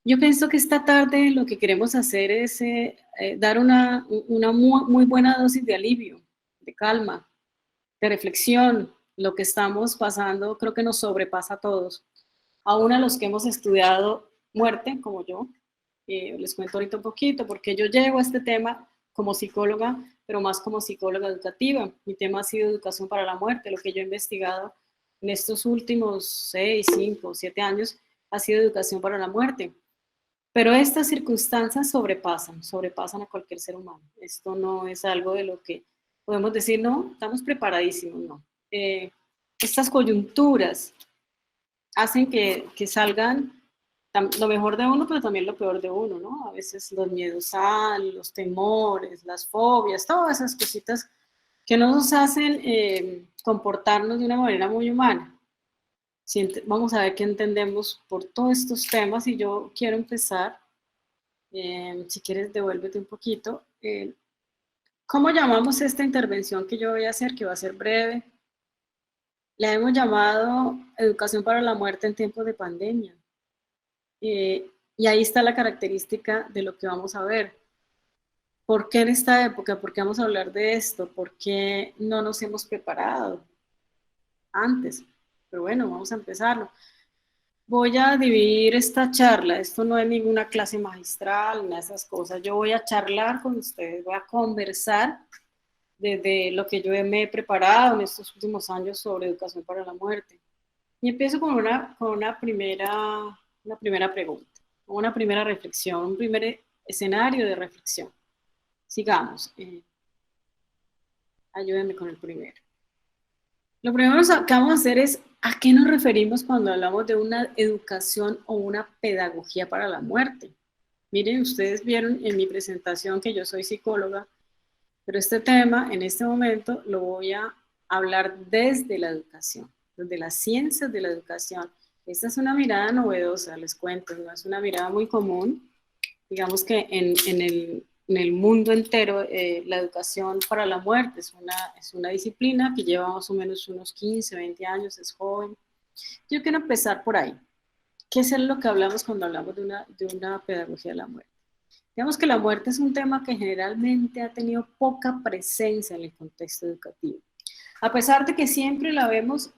Yo pienso que esta tarde lo que queremos hacer es dar una muy buena dosis de alivio, de calma, de reflexión. Lo que estamos pasando creo que nos sobrepasa a todos, aún a los que hemos estudiado muerte, como yo. Les cuento ahorita un poquito, porque yo llego a este tema como psicóloga, pero más como psicóloga educativa. Mi tema ha sido educación para la muerte. Lo que yo he investigado en estos últimos 6, 5, 7 años ha sido educación para la muerte. Pero estas circunstancias sobrepasan a cualquier ser humano. Esto no es algo de lo que podemos decir, no, estamos preparadísimos, no. Estas coyunturas hacen que salgan lo mejor de uno, pero también lo peor de uno, ¿no? A veces los miedos salen, los temores, las fobias, todas esas cositas que nos hacen comportarnos de una manera muy humana. Vamos a ver qué entendemos por todos estos temas y yo quiero empezar, si quieres devuélvete un poquito. ¿Cómo llamamos esta intervención que yo voy a hacer, que va a ser breve? La hemos llamado Educación para la Muerte en tiempos de pandemia. Y ahí está la característica de lo que vamos a ver. ¿Por qué en esta época? ¿Por qué vamos a hablar de esto? ¿Por qué no nos hemos preparado antes? Pero bueno, vamos a empezarlo. Voy a dividir esta charla. Esto no es ninguna clase magistral, nada de esas cosas. Yo voy a charlar con ustedes, voy a conversar desde lo que yo me he preparado en estos últimos años sobre educación para la muerte. Y empiezo con una primera pregunta, una primera reflexión, un primer escenario de reflexión. Sigamos. Ayúdenme con el primero. Lo primero que vamos a hacer es, ¿a qué nos referimos cuando hablamos de una educación o una pedagogía para la muerte? Miren, ustedes vieron en mi presentación que yo soy psicóloga, pero este tema en este momento lo voy a hablar desde la educación, desde las ciencias de la educación. Esta es una mirada novedosa, les cuento, no es una mirada muy común. Digamos que en el mundo entero la educación para la muerte es una disciplina que lleva más o menos unos 15, 20 años, es joven. Yo quiero empezar por ahí. ¿Qué es lo que hablamos cuando hablamos de una pedagogía de la muerte? Digamos que la muerte es un tema que generalmente ha tenido poca presencia en el contexto educativo. A pesar de que siempre la vemos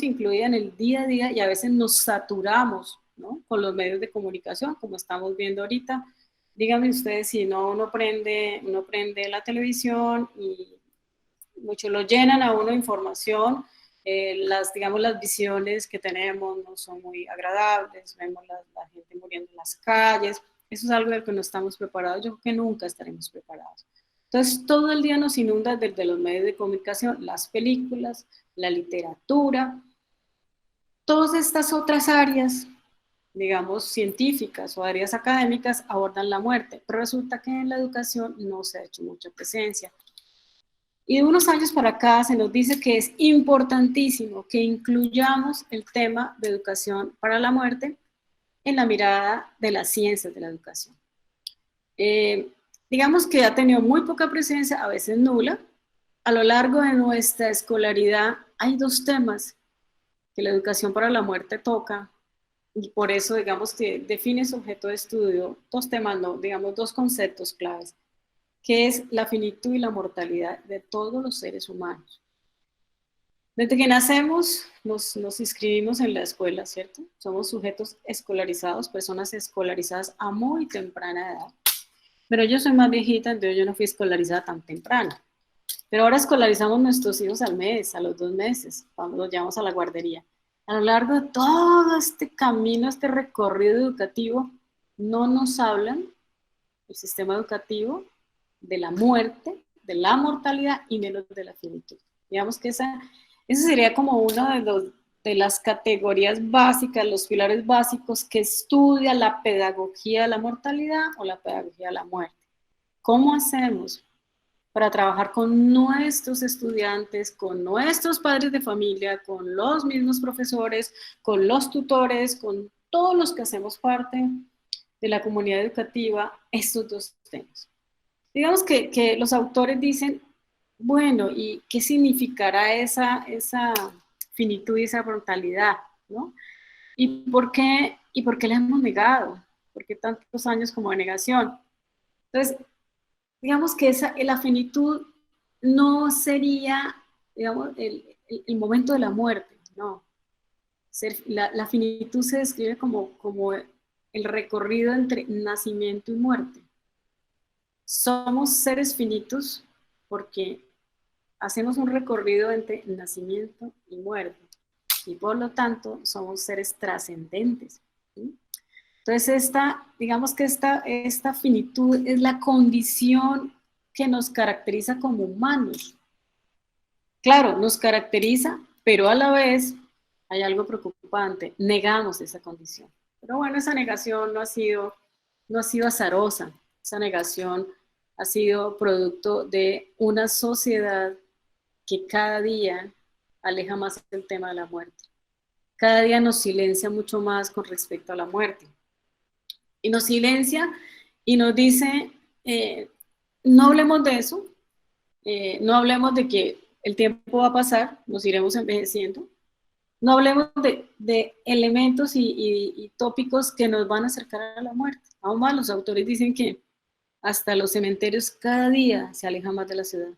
incluida en el día a día y a veces nos saturamos, ¿no?, con los medios de comunicación, como estamos viendo ahorita. Díganme ustedes si uno prende la televisión y muchos lo llenan a uno de información. Digamos, las visiones que tenemos no son muy agradables, vemos la gente muriendo en las calles. Eso es algo del que no estamos preparados. Yo creo que nunca estaremos preparados. Entonces, todo el día nos inunda desde los medios de comunicación, las películas, la literatura, todas estas otras áreas, digamos, científicas o áreas académicas abordan la muerte, pero resulta que en la educación no se ha hecho mucha presencia. Y de unos años para acá se nos dice que es importantísimo que incluyamos el tema de educación para la muerte en la mirada de las ciencias de la educación. Digamos que ha tenido muy poca presencia, a veces nula. A lo largo de nuestra escolaridad hay dos temas que la educación para la muerte toca, y por eso digamos que define su objeto de estudio, dos temas, no, digamos dos conceptos claves, que es la finitud y la mortalidad de todos los seres humanos. Desde que nacemos nos inscribimos en la escuela, ¿cierto? Somos sujetos escolarizados, personas escolarizadas a muy temprana edad. Pero yo soy más viejita, entonces yo no fui escolarizada tan temprano. Pero ahora escolarizamos nuestros hijos al mes, a los 2 meses, cuando los llevamos a la guardería. A lo largo de todo este camino, este recorrido educativo, no nos hablan el sistema educativo de la muerte, de la mortalidad y menos de la finitud. Digamos que esa sería como una de las categorías básicas, los pilares básicos que estudia la pedagogía de la mortalidad o la pedagogía de la muerte. ¿Cómo hacemos para trabajar con nuestros estudiantes, con nuestros padres de familia, con los mismos profesores, con los tutores, con todos los que hacemos parte de la comunidad educativa, estos dos temas? Digamos que los autores dicen, bueno, ¿y qué significará esa finitud y esa brutalidad, ¿no? ¿Y por qué la hemos negado? ¿Por qué tantos años como de negación? Entonces, digamos que la finitud no sería, digamos, el momento de la muerte, no. La finitud se describe como el recorrido entre nacimiento y muerte. Somos seres finitos porque hacemos un recorrido entre nacimiento y muerte, y por lo tanto somos seres trascendentes, ¿sí? Entonces, digamos que esta finitud es la condición que nos caracteriza como humanos. Claro, nos caracteriza, pero a la vez hay algo preocupante, negamos esa condición. Pero bueno, esa negación no ha sido azarosa, esa negación ha sido producto de una sociedad que cada día aleja más el tema de la muerte. Cada día nos silencia mucho más con respecto a la muerte. Y nos silencia y nos dice, no hablemos de eso, no hablemos de que el tiempo va a pasar, nos iremos envejeciendo, no hablemos de elementos y tópicos que nos van a acercar a la muerte. Aún más, los autores dicen que hasta los cementerios cada día se alejan más de la ciudad.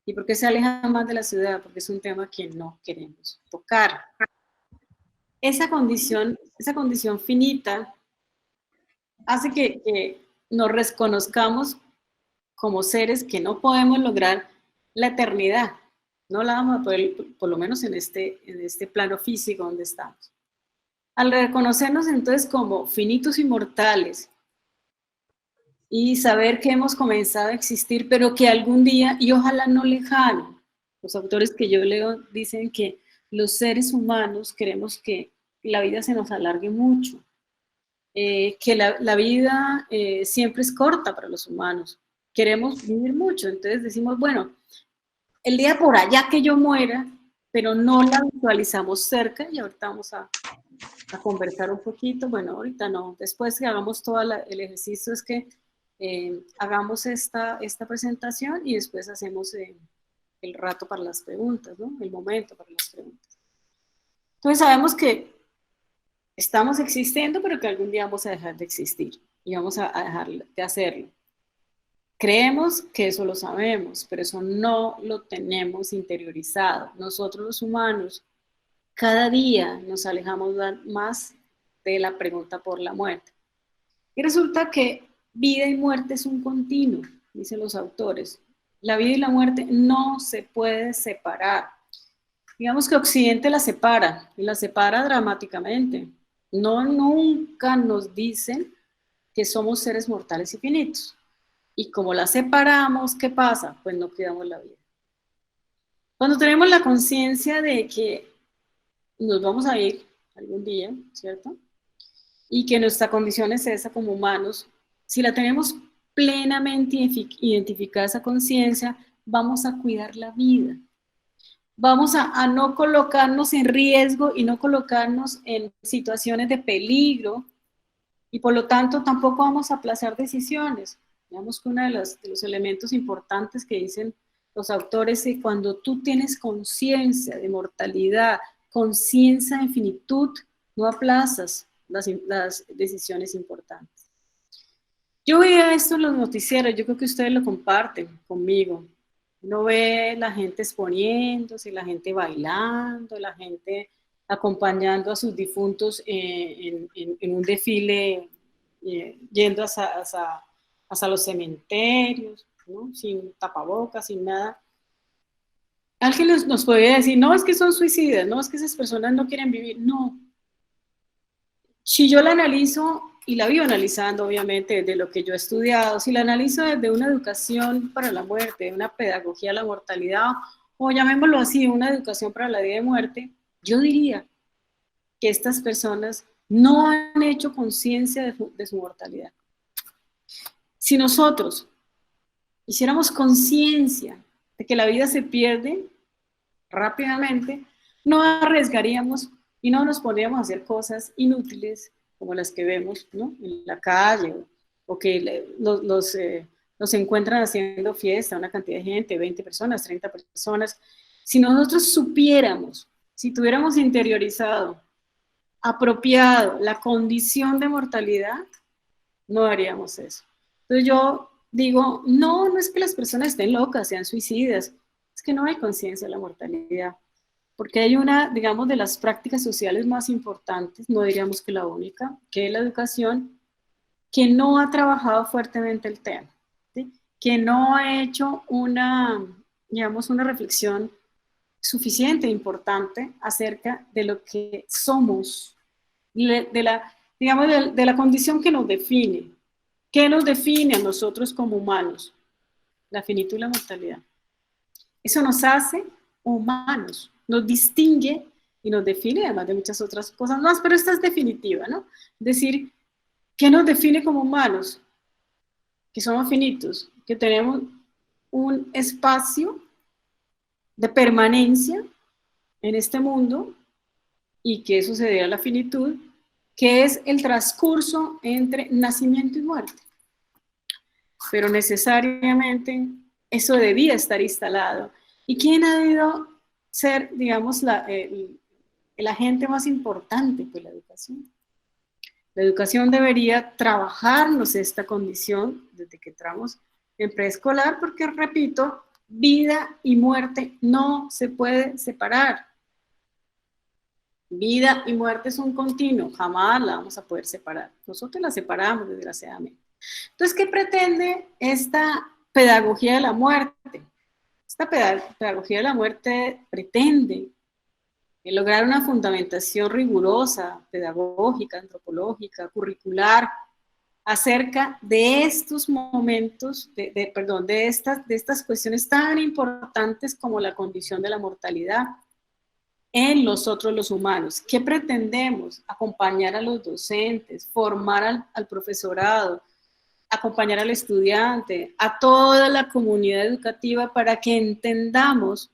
¿Y por qué se alejan más de la ciudad? Porque es un tema que no queremos tocar. Esa condición finita hace que nos reconozcamos como seres que no podemos lograr la eternidad. No la vamos a poder, por lo menos en este plano físico donde estamos. Al reconocernos entonces como finitos y mortales y saber que hemos comenzado a existir, pero que algún día, y ojalá no lejano, los autores que yo leo dicen que los seres humanos queremos que la vida se nos alargue mucho, que la vida siempre es corta para los humanos, queremos vivir mucho, entonces decimos, bueno, el día por allá que yo muera, pero no la visualizamos cerca, y ahorita vamos a conversar un poquito, bueno, ahorita no, después que hagamos todo el ejercicio es que hagamos esta presentación y después hacemos el rato para las preguntas, ¿no? El momento para las preguntas. Entonces sabemos que estamos existiendo, pero que algún día vamos a dejar de existir y vamos a dejar de hacerlo. Creemos que eso lo sabemos, pero eso no lo tenemos interiorizado. Nosotros los humanos, cada día nos alejamos más de la pregunta por la muerte. Y resulta que vida y muerte es un continuo, dicen los autores. La vida y la muerte no se puede separar. Digamos que Occidente la separa, y la separa dramáticamente. No, nunca nos dicen que somos seres mortales y finitos. Y como la separamos, ¿qué pasa? Pues no cuidamos la vida. Cuando tenemos la conciencia de que nos vamos a ir algún día, ¿cierto? Y que nuestra condición es esa como humanos, si la tenemos plenamente identificada esa conciencia, vamos a cuidar la vida. Vamos a no colocarnos en riesgo y no colocarnos en situaciones de peligro, y por lo tanto tampoco vamos a aplazar decisiones. Digamos que uno de los elementos importantes que dicen los autores es que cuando tú tienes conciencia de mortalidad, conciencia de finitud, no aplazas las decisiones importantes. Yo veía esto en los noticieros, yo creo que ustedes lo comparten conmigo. Uno ve la gente exponiéndose, la gente bailando, la gente acompañando a sus difuntos en un desfile, yendo hasta los cementerios, ¿no? Sin tapabocas, sin nada. Alguien nos podría decir, no, es que son suicidas, no, es que esas personas no quieren vivir. No. Si yo la analizo, y la vivo analizando obviamente desde lo que yo he estudiado, si la analizo desde una educación para la muerte, una pedagogía de la mortalidad, o llamémoslo así, una educación para la vida y muerte, yo diría que estas personas no han hecho conciencia de su mortalidad. Si nosotros hiciéramos conciencia de que la vida se pierde rápidamente, no arriesgaríamos y no nos podríamos a hacer cosas inútiles como las que vemos, ¿no? En la calle, o que los encuentran haciendo fiesta, una cantidad de gente, 20 personas, 30 personas. Si nosotros supiéramos, si tuviéramos interiorizado apropiado la condición de mortalidad, no haríamos eso. Entonces yo digo, no, no es que las personas estén locas, sean suicidas, es que no hay conciencia de la mortalidad, porque hay una, digamos, de las prácticas sociales más importantes, no diríamos que la única, que es la educación, que no ha trabajado fuertemente el tema, ¿sí? Que no ha hecho una, digamos, una reflexión suficiente, importante, acerca de lo que somos, de la, digamos, de la condición que nos define. ¿Qué nos define a nosotros como humanos? La finitud y la mortalidad. Eso nos hace humanos, nos distingue y nos define, además de muchas otras cosas más, pero esta es definitiva, ¿no? Es decir, ¿qué nos define como humanos? Que somos finitos, que tenemos un espacio de permanencia en este mundo y que eso se debe a la finitud, que es el transcurso entre nacimiento y muerte. Pero necesariamente eso debía estar instalado. ¿Y quién ha debido ser, digamos, el agente más importante? Pues la educación. La educación debería trabajarnos esta condición desde que entramos en preescolar, porque, repito, vida y muerte no se puede separar. Vida y muerte es un continuo, jamás la vamos a poder separar. Nosotros la separamos, desgraciadamente. Entonces, ¿qué pretende esta pedagogía de la muerte? Esta pedagogía de la muerte pretende lograr una fundamentación rigurosa, pedagógica, antropológica, curricular, acerca de estos momentos, de estas cuestiones tan importantes como la condición de la mortalidad en nosotros los humanos. ¿Qué pretendemos? Acompañar a los docentes, formar al profesorado, acompañar al estudiante, a toda la comunidad educativa para que entendamos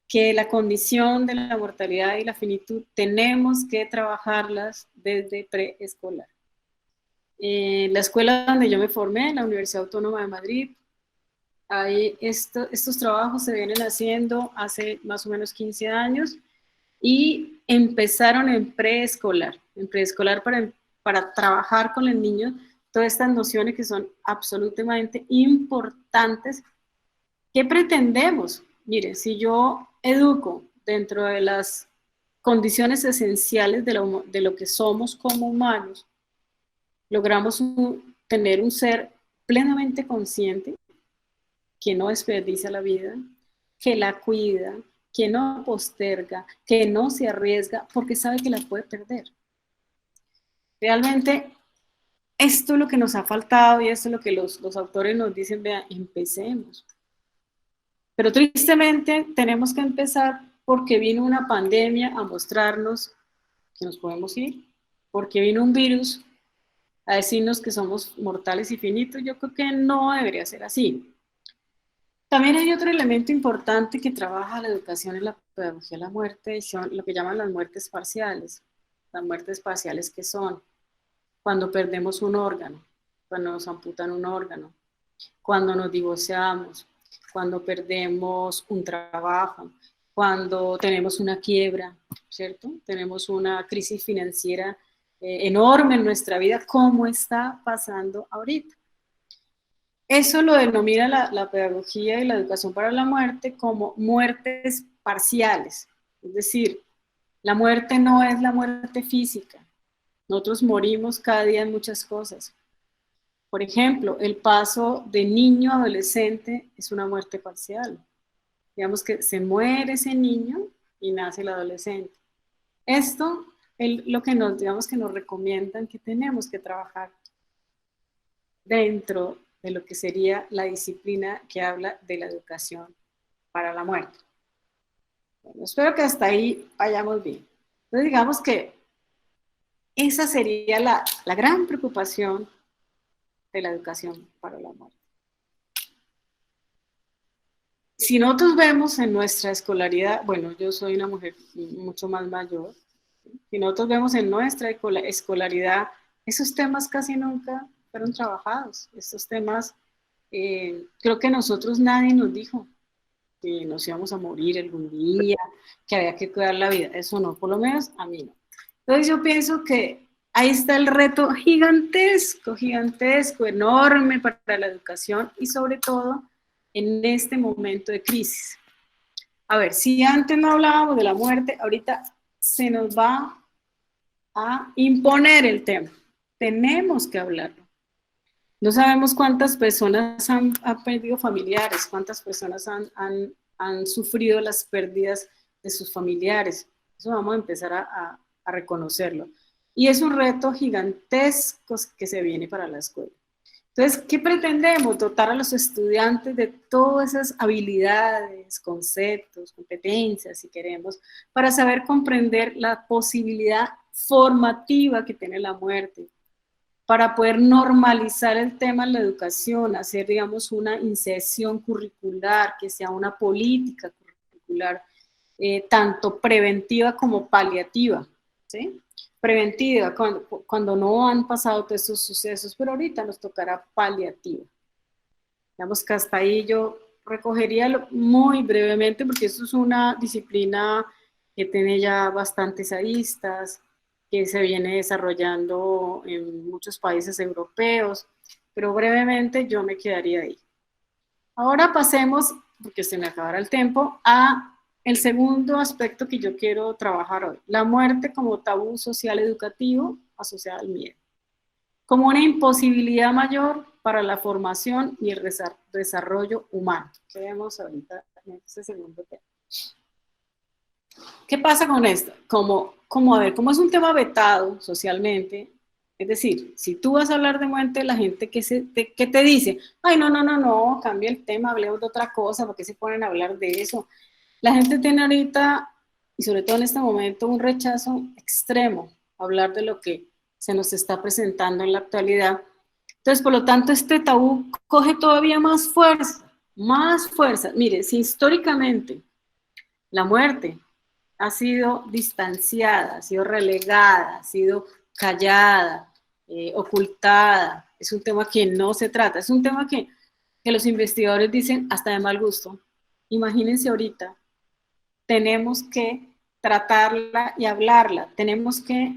que la condición de la mortalidad y la finitud tenemos que trabajarlas desde preescolar. La escuela donde yo me formé, en la Universidad Autónoma de Madrid, ahí estos trabajos se vienen haciendo hace más o menos 15 años y empezaron en preescolar para trabajar con el niño todas estas nociones que son absolutamente importantes. ¿Qué pretendemos? Mire, si yo educo dentro de las condiciones esenciales de lo que somos como humanos, logramos tener un ser plenamente consciente, que no desperdicia la vida, que la cuida, que no posterga, que no se arriesga, porque sabe que la puede perder. Realmente, esto es lo que nos ha faltado y esto es lo que los autores nos dicen, vea, empecemos. Pero tristemente tenemos que empezar porque vino una pandemia a mostrarnos que nos podemos ir, porque vino un virus a decirnos que somos mortales y finitos. Yo creo que no debería ser así. También hay otro elemento importante que trabaja la educación en la pedagogía de la muerte, y son lo que llaman las muertes parciales. Las muertes parciales, que son cuando perdemos un órgano, cuando nos amputan un órgano, cuando nos divorciamos, cuando perdemos un trabajo, cuando tenemos una quiebra, ¿cierto? Tenemos una crisis financiera enorme en nuestra vida, como está pasando ahorita. Eso lo denomina la pedagogía y la educación para la muerte como muertes parciales. Es decir, la muerte no es la muerte física. Nosotros morimos cada día en muchas cosas. Por ejemplo, el paso de niño a adolescente es una muerte parcial. Digamos que se muere ese niño y nace el adolescente. Esto es lo que digamos que nos recomiendan que tenemos que trabajar dentro de lo que sería la disciplina que habla de la educación para la muerte. Bueno, espero que hasta ahí vayamos bien. Entonces digamos que esa sería la gran preocupación de la educación para la muerte. Si nosotros vemos en nuestra escolaridad, bueno, yo soy una mujer mucho más mayor, si nosotros vemos en nuestra escolaridad, esos temas casi nunca fueron trabajados. Estos temas, creo que nosotros nadie nos dijo que nos íbamos a morir algún día, que había que cuidar la vida. Eso no, por lo menos a mí no. Entonces yo pienso que ahí está el reto gigantesco, gigantesco, enorme para la educación y sobre todo en este momento de crisis. A ver, si antes no hablábamos de la muerte, ahorita se nos va a imponer el tema. Tenemos que hablarlo. No sabemos cuántas personas han perdido familiares, cuántas personas han sufrido las pérdidas de sus familiares. Eso vamos a empezar a reconocerlo. Y es un reto gigantesco que se viene para la escuela. Entonces, ¿qué pretendemos? Dotar a los estudiantes de todas esas habilidades, conceptos, competencias, si queremos, para saber comprender la posibilidad formativa que tiene la muerte, para poder normalizar el tema en la educación, hacer, digamos, una inserción curricular, que sea una política curricular, tanto preventiva como paliativa, ¿sí? Preventiva, cuando no han pasado todos estos sucesos, pero ahorita nos tocará paliativa. Digamos que hasta ahí yo recogería muy brevemente, porque esto es una disciplina que tiene ya bastantes aristas, que se viene desarrollando en muchos países europeos, pero brevemente yo me quedaría ahí. Ahora pasemos, porque se me acabará el tiempo, a el segundo aspecto que yo quiero trabajar hoy, la muerte como tabú social educativo asociado al miedo, como una imposibilidad mayor para la formación y el desarrollo humano, que vemos ahorita en este segundo tema. ¿Qué pasa con esto? Como es un tema vetado socialmente, es decir, si tú vas a hablar de muerte, la gente que te dice, ay, no, cambia el tema, hablemos de otra cosa, ¿por qué se ponen a hablar de eso? La gente tiene ahorita, y sobre todo en este momento, un rechazo extremo a hablar de lo que se nos está presentando en la actualidad. Entonces, por lo tanto, este tabú coge todavía más fuerza, más fuerza. Mire, si históricamente la muerte ha sido distanciada, ha sido relegada, ha sido callada, ocultada, es un tema que no se trata, es un tema que los investigadores dicen hasta de mal gusto. Imagínense ahorita, tenemos que tratarla y hablarla, tenemos que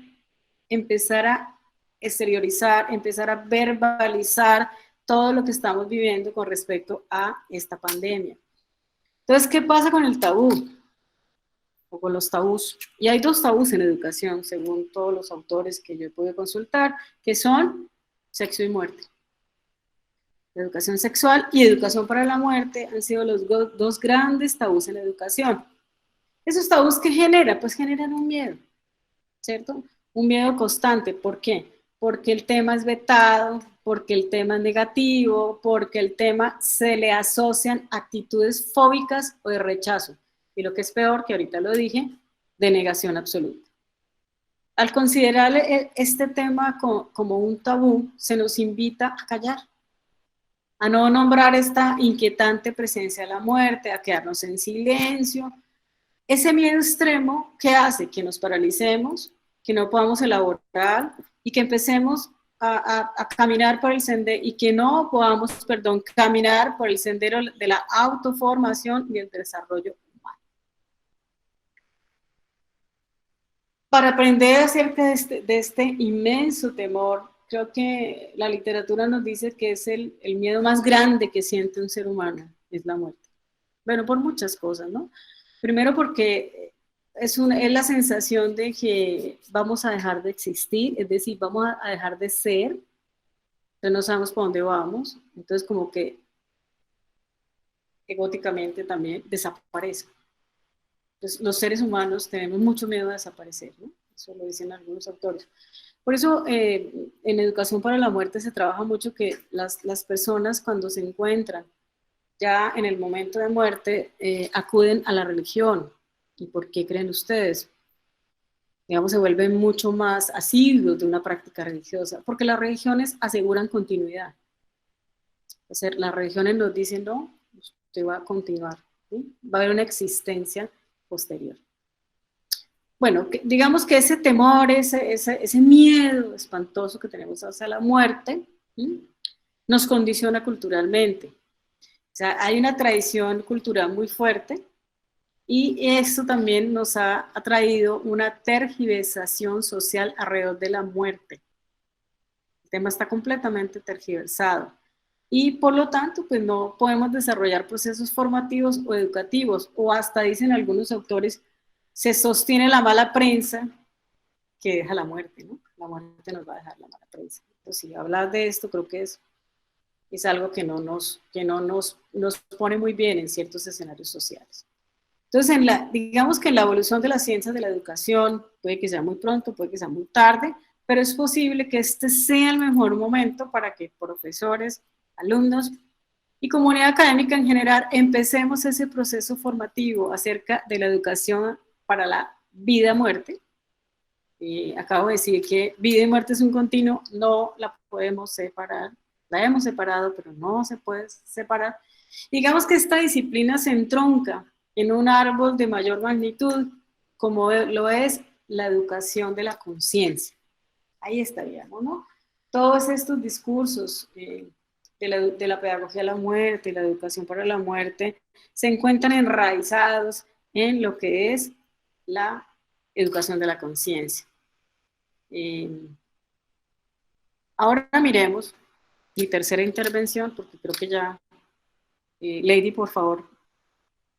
empezar a exteriorizar, empezar a verbalizar todo lo que estamos viviendo con respecto a esta pandemia. Entonces, ¿qué pasa con el tabú? O con los tabús. Y hay dos tabús en educación, según todos los autores que yo pude consultar, que son sexo y muerte. Educación sexual y educación para la muerte han sido los dos grandes tabús en la educación. ¿Esos tabús qué generan? Pues generan un miedo, ¿cierto? Un miedo constante. ¿Por qué? Porque el tema es vetado, porque el tema es negativo, porque el tema se le asocian actitudes fóbicas o de rechazo. Y lo que es peor, que ahorita lo dije, de negación absoluta. Al considerar este tema como un tabú, se nos invita a callar, a no nombrar esta inquietante presencia de la muerte, a quedarnos en silencio. Ese miedo extremo, ¿qué hace? Que nos paralicemos, que no podamos elaborar y que empecemos a caminar por el sendero y que no podamos, caminar por el sendero de la autoformación y el desarrollo humano. Para aprender acerca de este inmenso temor, creo que la literatura nos dice que es el miedo más grande que siente un ser humano, es la muerte. Bueno, por muchas cosas, ¿no? Primero porque es la sensación de que vamos a dejar de existir, es decir, vamos a dejar de ser, entonces no sabemos para dónde vamos, entonces como que egóticamente también desaparece. Entonces los seres humanos tenemos mucho miedo a desaparecer, ¿no? Eso lo dicen algunos autores. Por eso en Educación para la Muerte se trabaja mucho que las personas cuando se encuentran ya en el momento de muerte acuden a la religión. ¿Y por qué creen ustedes? Digamos, se vuelven mucho más asiduos de una práctica religiosa, porque las religiones aseguran continuidad. Es decir, las religiones nos dicen, no, usted va a continuar, ¿sí? Va a haber una existencia posterior. Bueno, digamos que ese temor, ese miedo espantoso que tenemos hacia la muerte, ¿sí? Nos condiciona culturalmente. O sea, hay una tradición cultural muy fuerte Y esto también nos ha traído una tergiversación social alrededor de la muerte. El tema está completamente tergiversado. Y por lo tanto, pues no podemos desarrollar procesos formativos o educativos, o hasta dicen algunos autores, se sostiene la mala prensa que deja la muerte, ¿no? La muerte nos va a dejar la mala prensa. Entonces, si hablar de esto, creo que es algo que no nos pone muy bien en ciertos escenarios sociales. Entonces, digamos que en la evolución de las ciencias de la educación, puede que sea muy pronto, puede que sea muy tarde, pero es posible que este sea el mejor momento para que profesores, alumnos y comunidad académica en general empecemos ese proceso formativo acerca de la educación para la vida-muerte. Acabo de decir que vida y muerte es un continuo, no la podemos separar, la hemos separado, pero no se puede separar. Digamos que esta disciplina se entronca en un árbol de mayor magnitud, como lo es la educación de la conciencia. Ahí estaríamos, ¿no? Todos estos discursos de la pedagogía de la muerte, la educación para la muerte, se encuentran enraizados en lo que es la educación de la conciencia. Ahora miremos mi tercera intervención, porque creo que ya, Lady, por favor,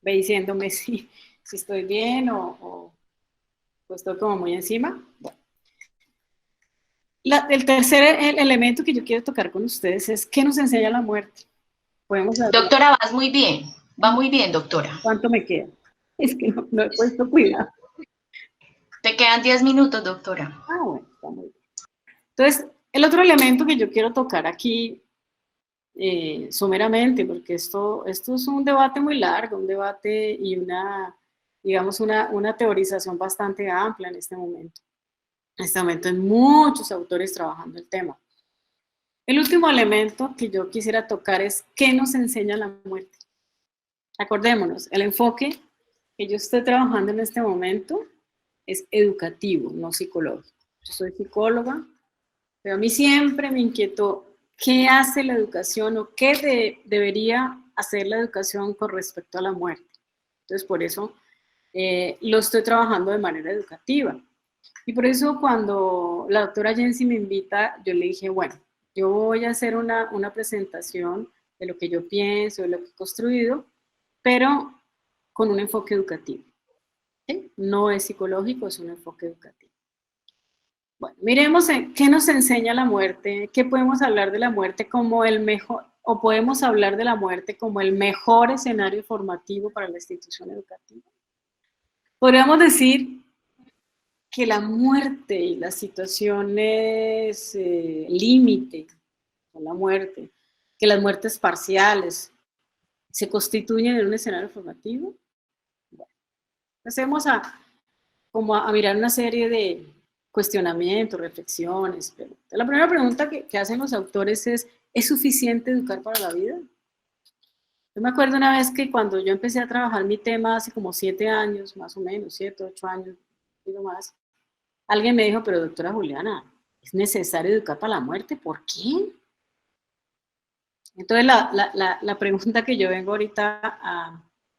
ve diciéndome si estoy bien o estoy como muy encima. Bueno. El tercer elemento que yo quiero tocar con ustedes es ¿qué nos enseña la muerte? Doctora, vas muy bien, va muy bien, doctora. ¿Cuánto me queda? Es que no he puesto cuidado. Te quedan 10 minutos, doctora. Ah, bueno, está muy bien. Entonces, el otro elemento que yo quiero tocar aquí someramente, porque esto es un debate muy largo, un debate y digamos, una teorización bastante amplia en este momento. En este momento hay muchos autores trabajando el tema. El último elemento que yo quisiera tocar es ¿qué nos enseña la muerte? Acordémonos, el enfoque que yo estoy trabajando en este momento es educativo, no psicológico. Yo soy psicóloga, pero a mí siempre me inquietó qué hace la educación o qué debería hacer la educación con respecto a la muerte. Entonces, por eso lo estoy trabajando de manera educativa. Y por eso cuando la doctora Jensi me invita, yo le dije, bueno, yo voy a hacer una presentación de lo que yo pienso, de lo que he construido, pero con un enfoque educativo. ¿Sí? No es psicológico, es un enfoque educativo. Bueno, miremos qué nos enseña la muerte, qué podemos hablar de la muerte como el mejor, o podemos hablar de la muerte como el mejor escenario formativo para la institución educativa. Podríamos decir que la muerte y las situaciones límite con la muerte, que las muertes parciales se constituyen en un escenario formativo. Bueno, empecemos a mirar una serie de cuestionamientos, reflexiones. La primera pregunta que hacen los autores ¿es suficiente educar para la vida? Yo me acuerdo una vez que cuando yo empecé a trabajar mi tema hace como 7 años, más o menos, 7, 8 años, digo más, alguien me dijo, pero doctora Juliana, ¿es necesario educar para la muerte? ¿Por qué? Entonces la pregunta que yo vengo ahorita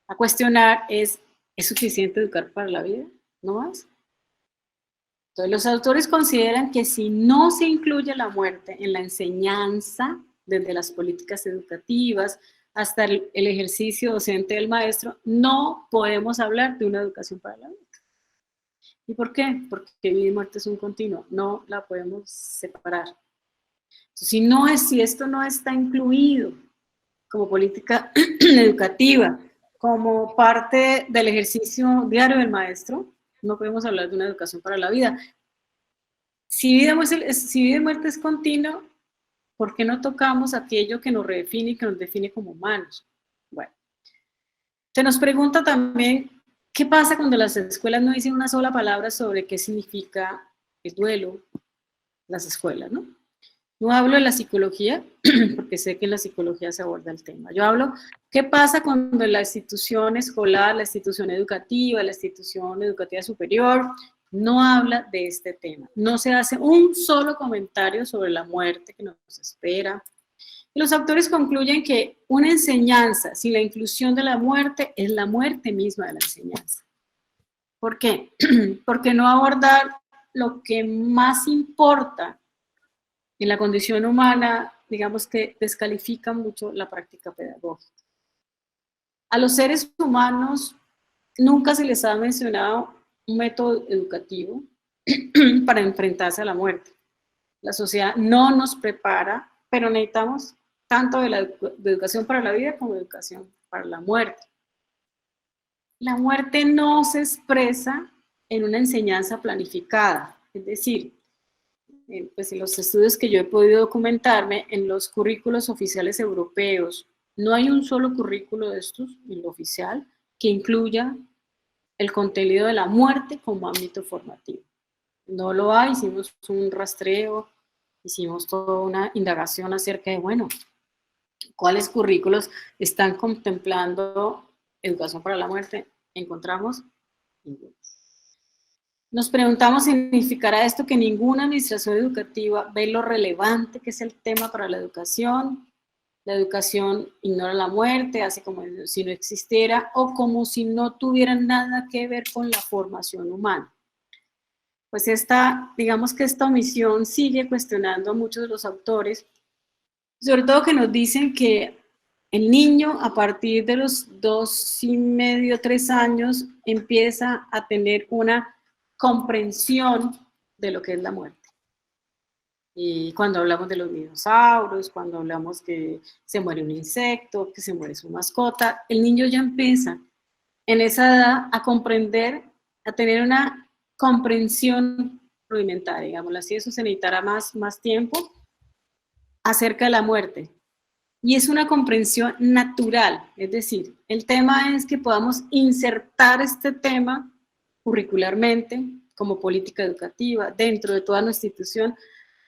a cuestionar ¿es suficiente educar para la vida? ¿No más? Entonces los autores consideran que si no se incluye la muerte en la enseñanza, desde las políticas educativas hasta el ejercicio docente del maestro, no podemos hablar de una educación para la vida. ¿Y por qué? Porque vida y muerte es un continuo, no la podemos separar. Entonces, si esto no está incluido como política educativa, como parte del ejercicio diario del maestro, no podemos hablar de una educación para la vida. Si vida y muerte es continuo, ¿por qué no tocamos aquello que nos redefine y que nos define como humanos? Bueno, se nos pregunta también, ¿qué pasa cuando las escuelas no dicen una sola palabra sobre qué significa el duelo? Las escuelas, ¿no? No hablo de la psicología, porque sé que en la psicología se aborda el tema. Yo hablo, ¿qué pasa cuando la institución escolar, la institución educativa superior, no habla de este tema? No se hace un solo comentario sobre la muerte que nos espera. Los autores concluyen que una enseñanza sin la inclusión de la muerte es la muerte misma de la enseñanza. ¿Por qué? Porque no abordar lo que más importa en la condición humana, digamos que descalifica mucho la práctica pedagógica. A los seres humanos nunca se les ha mencionado un método educativo para enfrentarse a la muerte. La sociedad no nos prepara, pero necesitamos tanto de educación para la vida como de educación para la muerte. La muerte no se expresa en una enseñanza planificada, es decir, pues en los estudios que yo he podido documentarme, en los currículos oficiales europeos, no hay un solo currículo de estos, en lo oficial, que incluya el contenido de la muerte como ámbito formativo. No lo hay, hicimos un rastreo, hicimos toda una indagación acerca de, bueno, ¿cuáles currículos están contemplando educación para la muerte? Encontramos ninguno. Nos preguntamos, ¿significará esto que ninguna administración educativa ve lo relevante que es el tema para la educación? La educación ignora la muerte, hace como si no existiera o como si no tuviera nada que ver con la formación humana. Pues digamos que esta omisión sigue cuestionando a muchos de los autores, sobre todo que nos dicen que el niño a partir de los 2,5, 3 años empieza a tener una comprensión de lo que es la muerte. Y cuando hablamos de los dinosaurios, cuando hablamos que se muere un insecto, que se muere su mascota, el niño ya empieza en esa edad a comprender, a tener una comprensión rudimentaria, digámoslo así. Eso se necesitará más tiempo acerca de la muerte. Y es una comprensión natural, es decir, el tema es que podamos insertar este tema curricularmente como política educativa dentro de toda nuestra institución,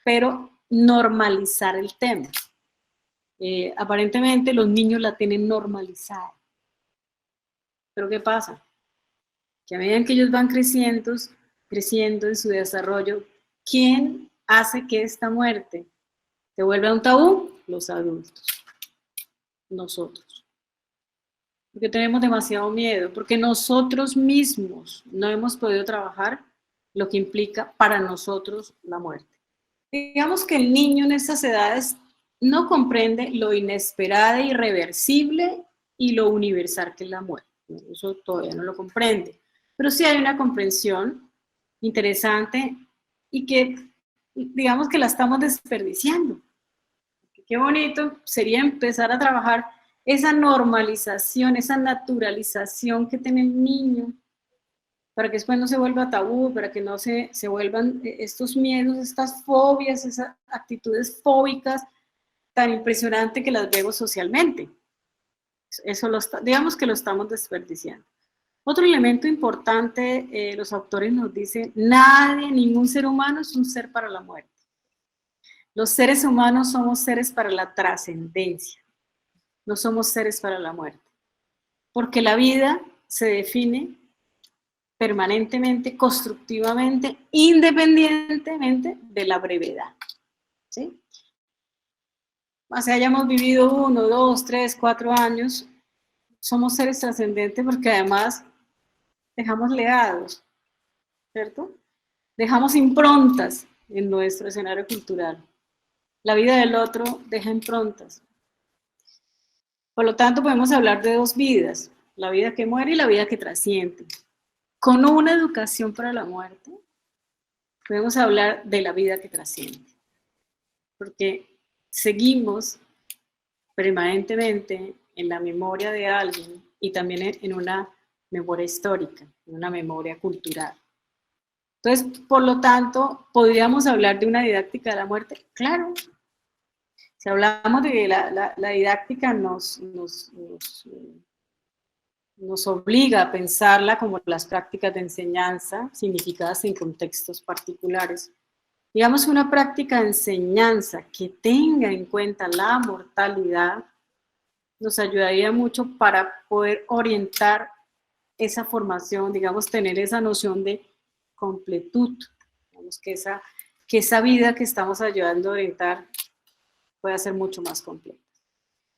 pero normalizar el tema. Aparentemente los niños la tienen normalizada. ¿Pero qué pasa? Que a medida que ellos van creciendo en su desarrollo, ¿quién hace que esta muerte se vuelva un tabú? Los adultos. Nosotros. Porque tenemos demasiado miedo, porque nosotros mismos no hemos podido trabajar lo que implica para nosotros la muerte. Digamos que el niño en estas edades no comprende lo inesperado, irreversible y lo universal que es la muerte. Eso todavía no lo comprende. Pero sí hay una comprensión interesante y que, digamos que la estamos desperdiciando. Qué bonito sería empezar a trabajar esa normalización, esa naturalización que tiene el niño, para que después no se vuelva tabú, para que no se vuelvan estos miedos, estas fobias, esas actitudes fóbicas tan impresionantes que las vemos socialmente. Eso digamos que lo estamos desperdiciando. Otro elemento importante, los autores nos dicen, nadie, ningún ser humano es un ser para la muerte. Los seres humanos somos seres para la trascendencia, no somos seres para la muerte. Porque la vida se define permanentemente, constructivamente, independientemente de la brevedad. ¿Sí? O sea, hayamos vivido 1, 2, 3, 4 años, somos seres trascendentes porque además dejamos legados, ¿cierto? Dejamos improntas en nuestro escenario cultural. La vida del otro deja improntas. Por lo tanto, podemos hablar de dos vidas, la vida que muere y la vida que trasciende. Con una educación para la muerte, podemos hablar de la vida que trasciende. Porque seguimos permanentemente en la memoria de alguien y también en una memoria histórica, en una memoria cultural. Entonces, por lo tanto, ¿podríamos hablar de una didáctica de la muerte? Claro. Si hablamos de que la didáctica nos obliga a pensarla como las prácticas de enseñanza significadas en contextos particulares. Digamos que una práctica de enseñanza que tenga en cuenta la mortalidad nos ayudaría mucho para poder orientar esa formación, digamos, tener esa noción de completud, digamos, que esa vida que estamos ayudando a orientar pueda ser mucho más completa.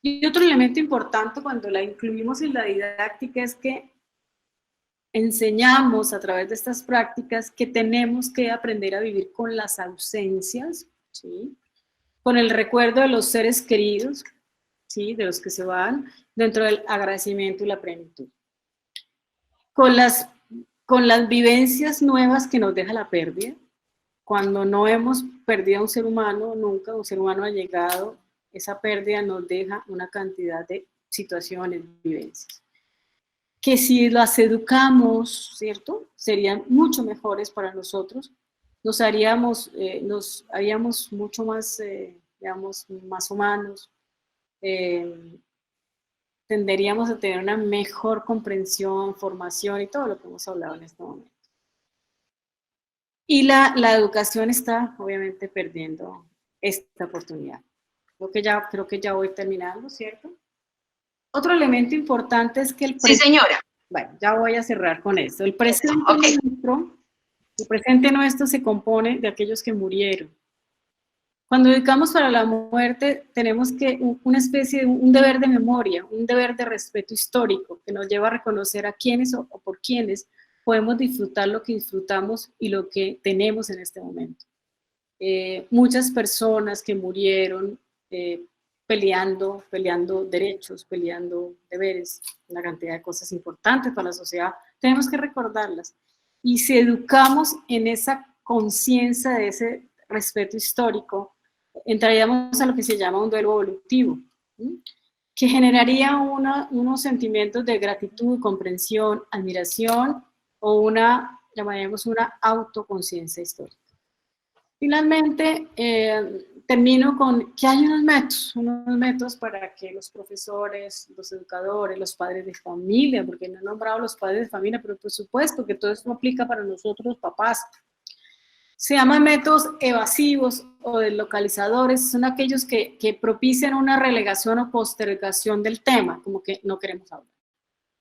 Y otro elemento importante cuando la incluimos en la didáctica es que enseñamos a través de estas prácticas que tenemos que aprender a vivir con las ausencias, ¿sí? Con el recuerdo de los seres queridos, ¿sí? De los que se van, dentro del agradecimiento y la plenitud. Con las vivencias nuevas que nos deja la pérdida, cuando no hemos perdido a un ser humano, nunca un ser humano ha llegado, esa pérdida nos deja una cantidad de situaciones, vivencias, que si las educamos, ¿cierto?, serían mucho mejores para nosotros, nos haríamos mucho más, digamos, más humanos, tenderíamos a tener una mejor comprensión, formación y todo lo que hemos hablado en este momento. Y la educación está, obviamente, perdiendo esta oportunidad. Creo que ya voy terminando, ¿cierto? Otro elemento importante es que Sí, señora. Bueno, ya voy a cerrar con esto. El presente nuestro se compone de aquellos que murieron. Cuando dedicamos para la muerte, tenemos que una especie de un deber de memoria, un deber de respeto histórico que nos lleva a reconocer a quiénes o por quiénes podemos disfrutar lo que disfrutamos y lo que tenemos en este momento. Muchas personas que murieron peleando derechos, peleando deberes, una cantidad de cosas importantes para la sociedad, tenemos que recordarlas. Y si educamos en esa conciencia de ese respeto histórico, entraríamos a lo que se llama un duelo evolutivo, ¿sí?, que generaría unos sentimientos de gratitud, comprensión, admiración o llamaríamos una autoconciencia histórica. Finalmente, termino con que hay unos métodos para que los profesores, los educadores, los padres de familia, porque no he nombrado los padres de familia, pero por supuesto que todo esto aplica para nosotros los papás. Se llaman métodos evasivos o deslocalizadores, son aquellos que propician una relegación o postergación del tema, como que no queremos hablar.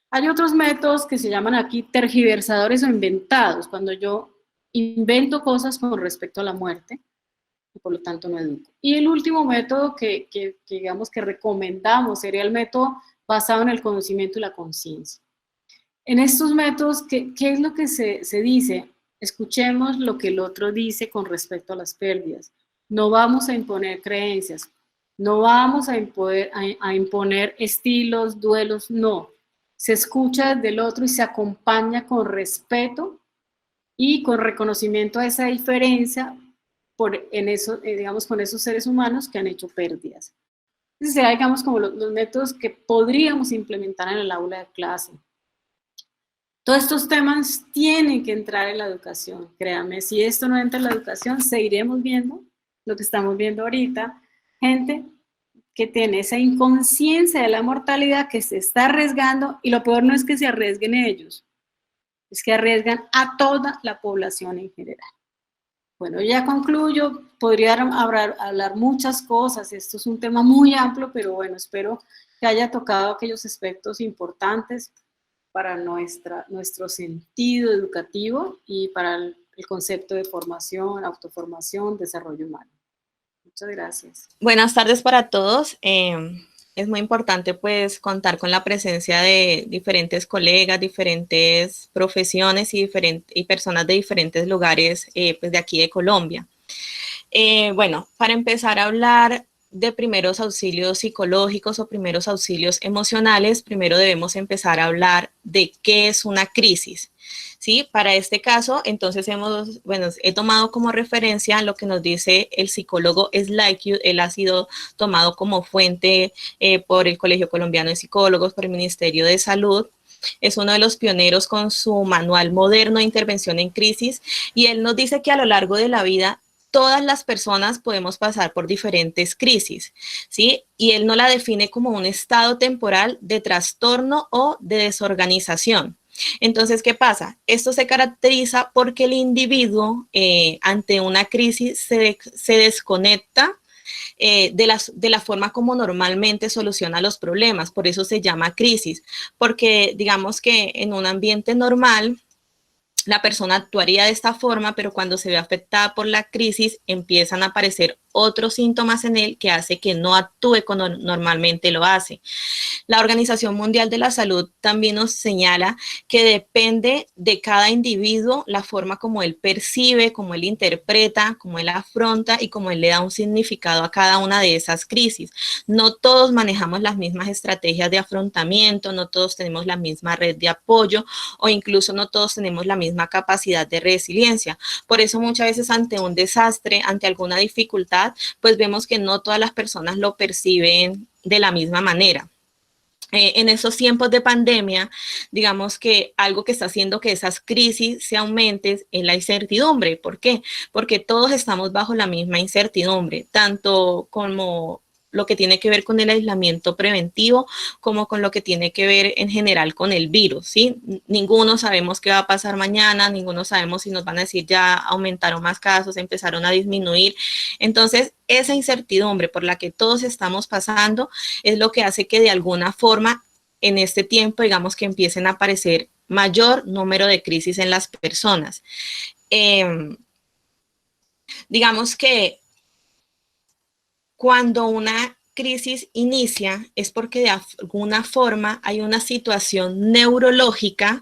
Hay otros métodos que se llaman aquí tergiversadores o inventados, cuando yo invento cosas con respecto a la muerte, y por lo tanto no educo. Y el último método que digamos que recomendamos sería el método basado en el conocimiento y la conciencia. En estos métodos, ¿qué es lo que se dice? Escuchemos lo que el otro dice con respecto a las pérdidas. No vamos a imponer creencias, no vamos a imponer estilos, duelos, no. Se escucha desde el otro y se acompaña con respeto y con reconocimiento a esa diferencia digamos, con esos seres humanos que han hecho pérdidas. Entonces, serían, digamos, como los métodos que podríamos implementar en el aula de clase. Todos estos temas tienen que entrar en la educación, créanme. Si esto no entra en la educación, seguiremos viendo lo que estamos viendo ahorita. Gente que tiene esa inconsciencia de la mortalidad, que se está arriesgando, y lo peor no es que se arriesguen ellos, es que arriesgan a toda la población en general. Bueno, ya concluyo, podría hablar muchas cosas, esto es un tema muy amplio, pero bueno, espero que haya tocado aquellos aspectos importantes para nuestro sentido educativo y para el concepto de formación, autoformación, desarrollo humano. Muchas gracias. Buenas tardes para todos. Es muy importante pues contar con la presencia de diferentes colegas, diferentes profesiones y personas de diferentes lugares pues de aquí de Colombia. Bueno, para empezar a hablar de primeros auxilios psicológicos o primeros auxilios emocionales, primero debemos empezar a hablar de qué es una crisis. ¿Sí? Para este caso, entonces he tomado como referencia lo que nos dice el psicólogo Slidecube. Él ha sido tomado como fuente por el Colegio Colombiano de Psicólogos, por el Ministerio de Salud. Es uno de los pioneros con su manual moderno de intervención en crisis, y él nos dice que a lo largo de la vida todas las personas podemos pasar por diferentes crisis, ¿sí? Y él no la define como un estado temporal de trastorno o de desorganización. Entonces, ¿qué pasa? Esto se caracteriza porque el individuo ante una crisis se desconecta de la forma como normalmente soluciona los problemas. Por eso se llama crisis, porque digamos que en un ambiente normal la persona actuaría de esta forma, pero cuando se ve afectada por la crisis, empiezan a aparecer otros síntomas en él que hace que no actúe como normalmente lo hace. La Organización Mundial de la Salud también nos señala que depende de cada individuo la forma como él percibe, como él interpreta, como él afronta y como él le da un significado a cada una de esas crisis. No todos manejamos las mismas estrategias de afrontamiento, no todos tenemos la misma red de apoyo o incluso no todos tenemos la misma capacidad de resiliencia. Por eso muchas veces ante un desastre, ante alguna dificultad, pues vemos que no todas las personas lo perciben de la misma manera. En esos tiempos de pandemia, digamos que algo que está haciendo que esas crisis se aumenten es la incertidumbre. ¿Por qué? Porque todos estamos bajo la misma incertidumbre, tanto como lo que tiene que ver con el aislamiento preventivo, como con lo que tiene que ver en general con el virus, ¿sí? Ninguno sabemos qué va a pasar mañana, ninguno sabemos si nos van a decir ya aumentaron más casos, empezaron a disminuir. Entonces, esa incertidumbre por la que todos estamos pasando es lo que hace que de alguna forma en este tiempo, digamos, que empiecen a aparecer mayor número de crisis en las personas. Digamos que cuando una crisis inicia es porque de alguna forma hay una situación neurológica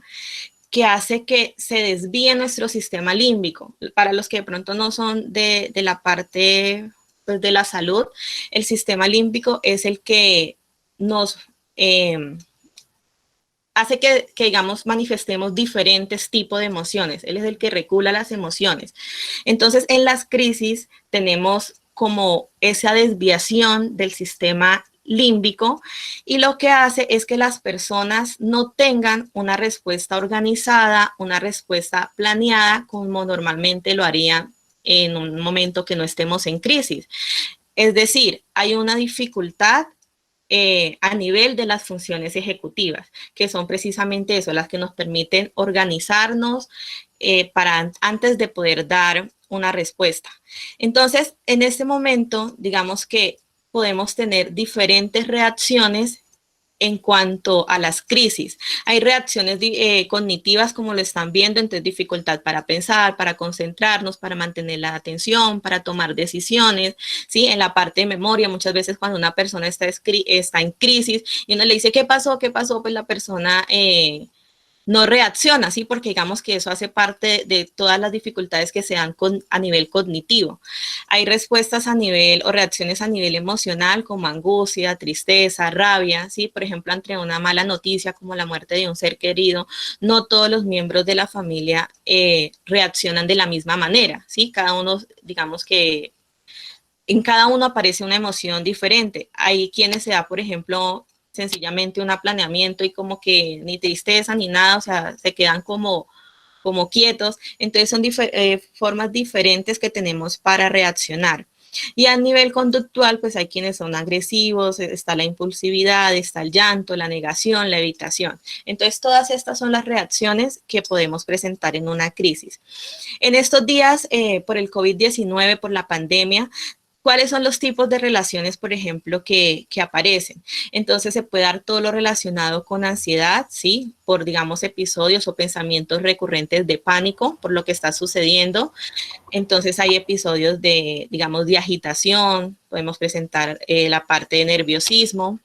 que hace que se desvíe nuestro sistema límbico. Para los que de pronto no son de la parte pues, de la salud, el sistema límbico es el que nos hace que, digamos, manifestemos diferentes tipos de emociones. Él es el que regula las emociones. Entonces, en las crisis tenemos como esa desviación del sistema límbico y lo que hace es que las personas no tengan una respuesta organizada, una respuesta planeada como normalmente lo harían en un momento que no estemos en crisis. Es decir, hay una dificultad a nivel de las funciones ejecutivas, que son precisamente eso, las que nos permiten organizarnos para antes de poder dar una respuesta. Entonces, en este momento, digamos que podemos tener diferentes reacciones en cuanto a las crisis. Hay reacciones cognitivas, como lo están viendo, entonces dificultad para pensar, para concentrarnos, para mantener la atención, para tomar decisiones, ¿sí? En la parte de memoria, muchas veces cuando una persona está en crisis y uno le dice, ¿qué pasó? ¿Qué pasó? Pues la persona no reacciona, ¿sí? Porque digamos que eso hace parte de todas las dificultades que se dan a nivel cognitivo. Hay respuestas a nivel o reacciones a nivel emocional como angustia, tristeza, rabia, ¿sí? Por ejemplo, ante una mala noticia como la muerte de un ser querido, no todos los miembros de la familia reaccionan de la misma manera, ¿sí? Cada uno, digamos que en cada uno aparece una emoción diferente. Hay quienes se da, por ejemplo, sencillamente un planeamiento y como que ni tristeza ni nada, o sea, se quedan como quietos. Entonces son formas diferentes que tenemos para reaccionar. Y a nivel conductual, pues hay quienes son agresivos, está la impulsividad, está el llanto, la negación, la evitación. Entonces todas estas son las reacciones que podemos presentar en una crisis. En estos días, por el COVID-19, por la pandemia, ¿cuáles son los tipos de relaciones, por ejemplo, que aparecen? Entonces se puede dar todo lo relacionado con ansiedad, ¿sí? Por, digamos, episodios o pensamientos recurrentes de pánico por lo que está sucediendo. Entonces hay episodios de, digamos, de agitación, podemos presentar la parte de nerviosismo.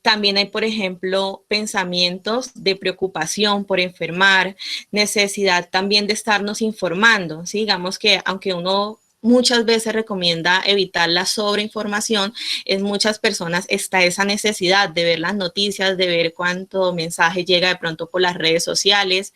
También hay, por ejemplo, pensamientos de preocupación por enfermar, necesidad también de estarnos informando, ¿sí? Digamos que aunque uno muchas veces recomienda evitar la sobreinformación, en muchas personas está esa necesidad de ver las noticias, de ver cuánto mensaje llega de pronto por las redes sociales.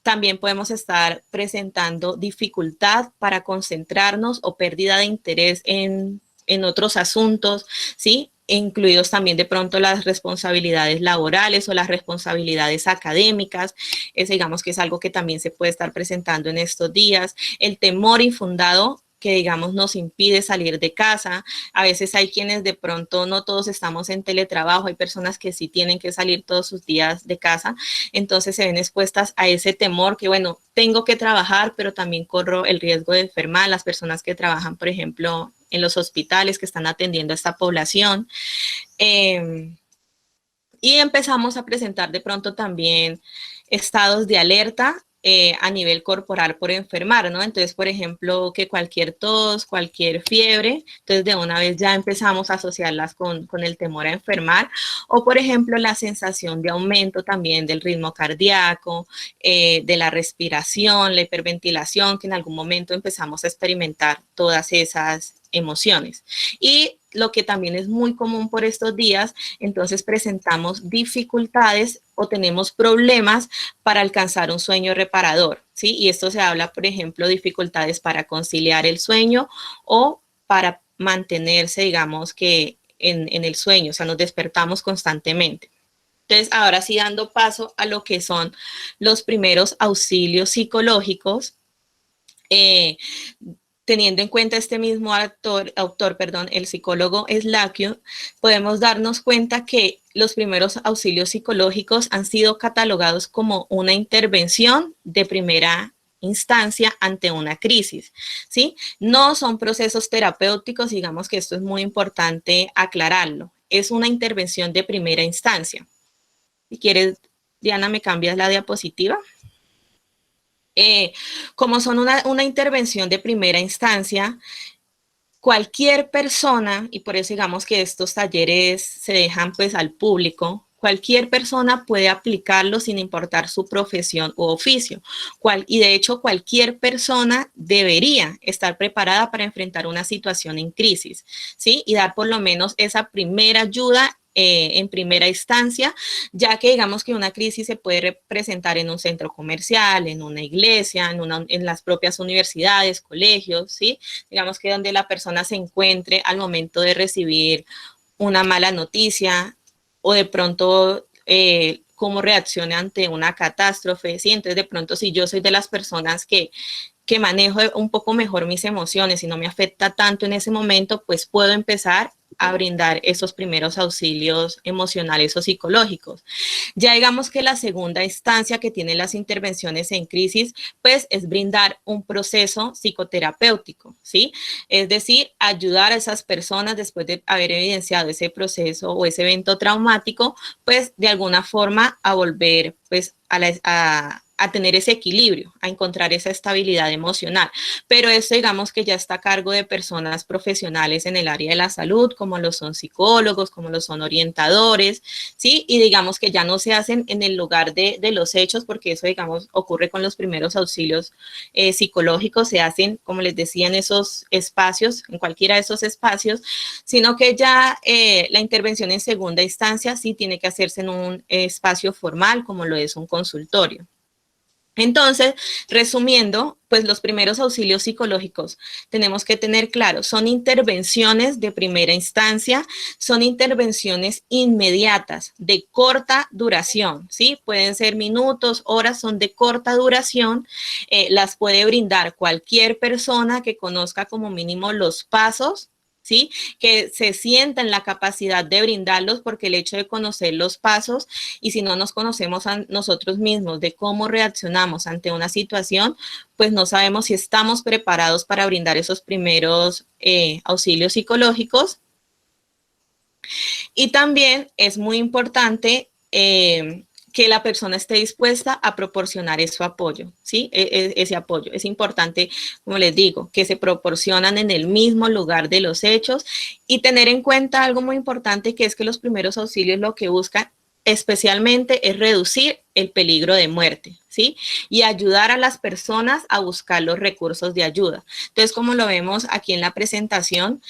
También podemos estar presentando dificultad para concentrarnos o pérdida de interés en otros asuntos, ¿sí? Incluidos también de pronto las responsabilidades laborales o las responsabilidades académicas. Digamos que es algo que también se puede estar presentando en estos días. El temor infundado que, digamos, nos impide salir de casa. A veces hay quienes de pronto no todos estamos en teletrabajo, hay personas que sí tienen que salir todos sus días de casa, entonces se ven expuestas a ese temor que, bueno, tengo que trabajar, pero también corro el riesgo de enfermar. Las personas que trabajan, por ejemplo, en los hospitales que están atendiendo a esta población. Y empezamos a presentar de pronto también estados de alerta a nivel corporal por enfermar, ¿no? Entonces, por ejemplo, que cualquier tos, cualquier fiebre, entonces de una vez ya empezamos a asociarlas con el temor a enfermar, o por ejemplo, la sensación de aumento también del ritmo cardíaco, de la respiración, la hiperventilación, que en algún momento empezamos a experimentar todas esas emociones. Y lo que también es muy común por estos días, entonces presentamos dificultades o tenemos problemas para alcanzar un sueño reparador, ¿sí? Y esto se habla, por ejemplo, dificultades para conciliar el sueño o para mantenerse, digamos, que en el sueño, o sea, nos despertamos constantemente. Entonces, ahora sí dando paso a lo que son los primeros auxilios psicológicos, teniendo en cuenta este mismo autor, el psicólogo Slackius, podemos darnos cuenta que los primeros auxilios psicológicos han sido catalogados como una intervención de primera instancia ante una crisis, ¿sí? No son procesos terapéuticos, digamos que esto es muy importante aclararlo. Es una intervención de primera instancia. Si quieres, Diana, ¿me cambias la diapositiva? Como son una intervención de primera instancia, cualquier persona, y por eso digamos que estos talleres se dejan pues al público, cualquier persona puede aplicarlo sin importar su profesión u oficio. Y de hecho cualquier persona debería estar preparada para enfrentar una situación en crisis, ¿sí? Y dar por lo menos esa primera ayuda en primera instancia, ya que digamos que una crisis se puede presentar en un centro comercial, en una iglesia, en las propias universidades, colegios, ¿sí? Digamos que donde la persona se encuentre al momento de recibir una mala noticia o de pronto cómo reacciona ante una catástrofe, ¿sí? Entonces de pronto si yo soy de las personas que manejo un poco mejor mis emociones y no me afecta tanto en ese momento, pues puedo empezar a brindar esos primeros auxilios emocionales o psicológicos. Ya digamos que la segunda instancia que tienen las intervenciones en crisis, pues es brindar un proceso psicoterapéutico, ¿sí? Es decir, ayudar a esas personas después de haber evidenciado ese proceso o ese evento traumático, pues de alguna forma a volver pues a tener ese equilibrio, a encontrar esa estabilidad emocional. Pero esto digamos que ya está a cargo de personas profesionales en el área de la salud, como lo son psicólogos, como lo son orientadores, ¿sí? Y digamos que ya no se hacen en el lugar de los hechos, porque eso digamos ocurre con los primeros auxilios psicológicos, se hacen, como les decía, en esos espacios, en cualquiera de esos espacios, sino que ya la intervención en segunda instancia sí tiene que hacerse en un espacio formal, como lo es un consultorio. Entonces, resumiendo, pues los primeros auxilios psicológicos tenemos que tener claro, son intervenciones de primera instancia, son intervenciones inmediatas, de corta duración, ¿sí? Pueden ser minutos, horas, son de corta duración, las puede brindar cualquier persona que conozca como mínimo los pasos, ¿sí? Que se sienta en la capacidad de brindarlos, porque el hecho de conocer los pasos y si no nos conocemos a nosotros mismos de cómo reaccionamos ante una situación, pues no sabemos si estamos preparados para brindar esos primeros auxilios psicológicos. Y también es muy importante que la persona esté dispuesta a proporcionar ese apoyo, ¿sí? Ese apoyo. Es importante, como les digo, que se proporcionan en el mismo lugar de los hechos y tener en cuenta algo muy importante, que es que los primeros auxilios lo que buscan especialmente es reducir el peligro de muerte, ¿sí? Y ayudar a las personas a buscar los recursos de ayuda. Entonces, como lo vemos aquí en la presentación,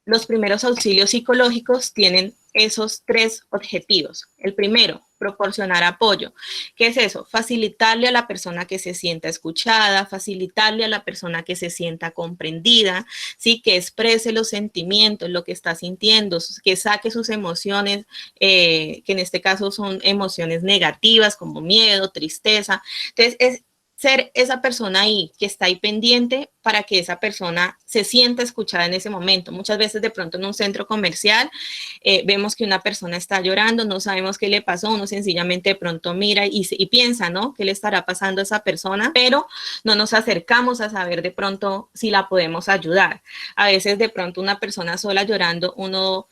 los primeros auxilios psicológicos tienen esos tres objetivos. El primero, proporcionar apoyo. ¿Qué es eso? Facilitarle a la persona que se sienta escuchada, facilitarle a la persona que se sienta comprendida, ¿sí? Que exprese los sentimientos, lo que está sintiendo, que saque sus emociones, que en este caso son emociones negativas como miedo, tristeza. Entonces, es ser esa persona ahí, que está ahí pendiente para que esa persona se sienta escuchada en ese momento. Muchas veces de pronto en un centro comercial vemos que una persona está llorando, no sabemos qué le pasó, uno sencillamente de pronto mira y piensa, ¿no? ¿Qué le estará pasando a esa persona? Pero no nos acercamos a saber de pronto si la podemos ayudar. A veces de pronto una persona sola llorando, uno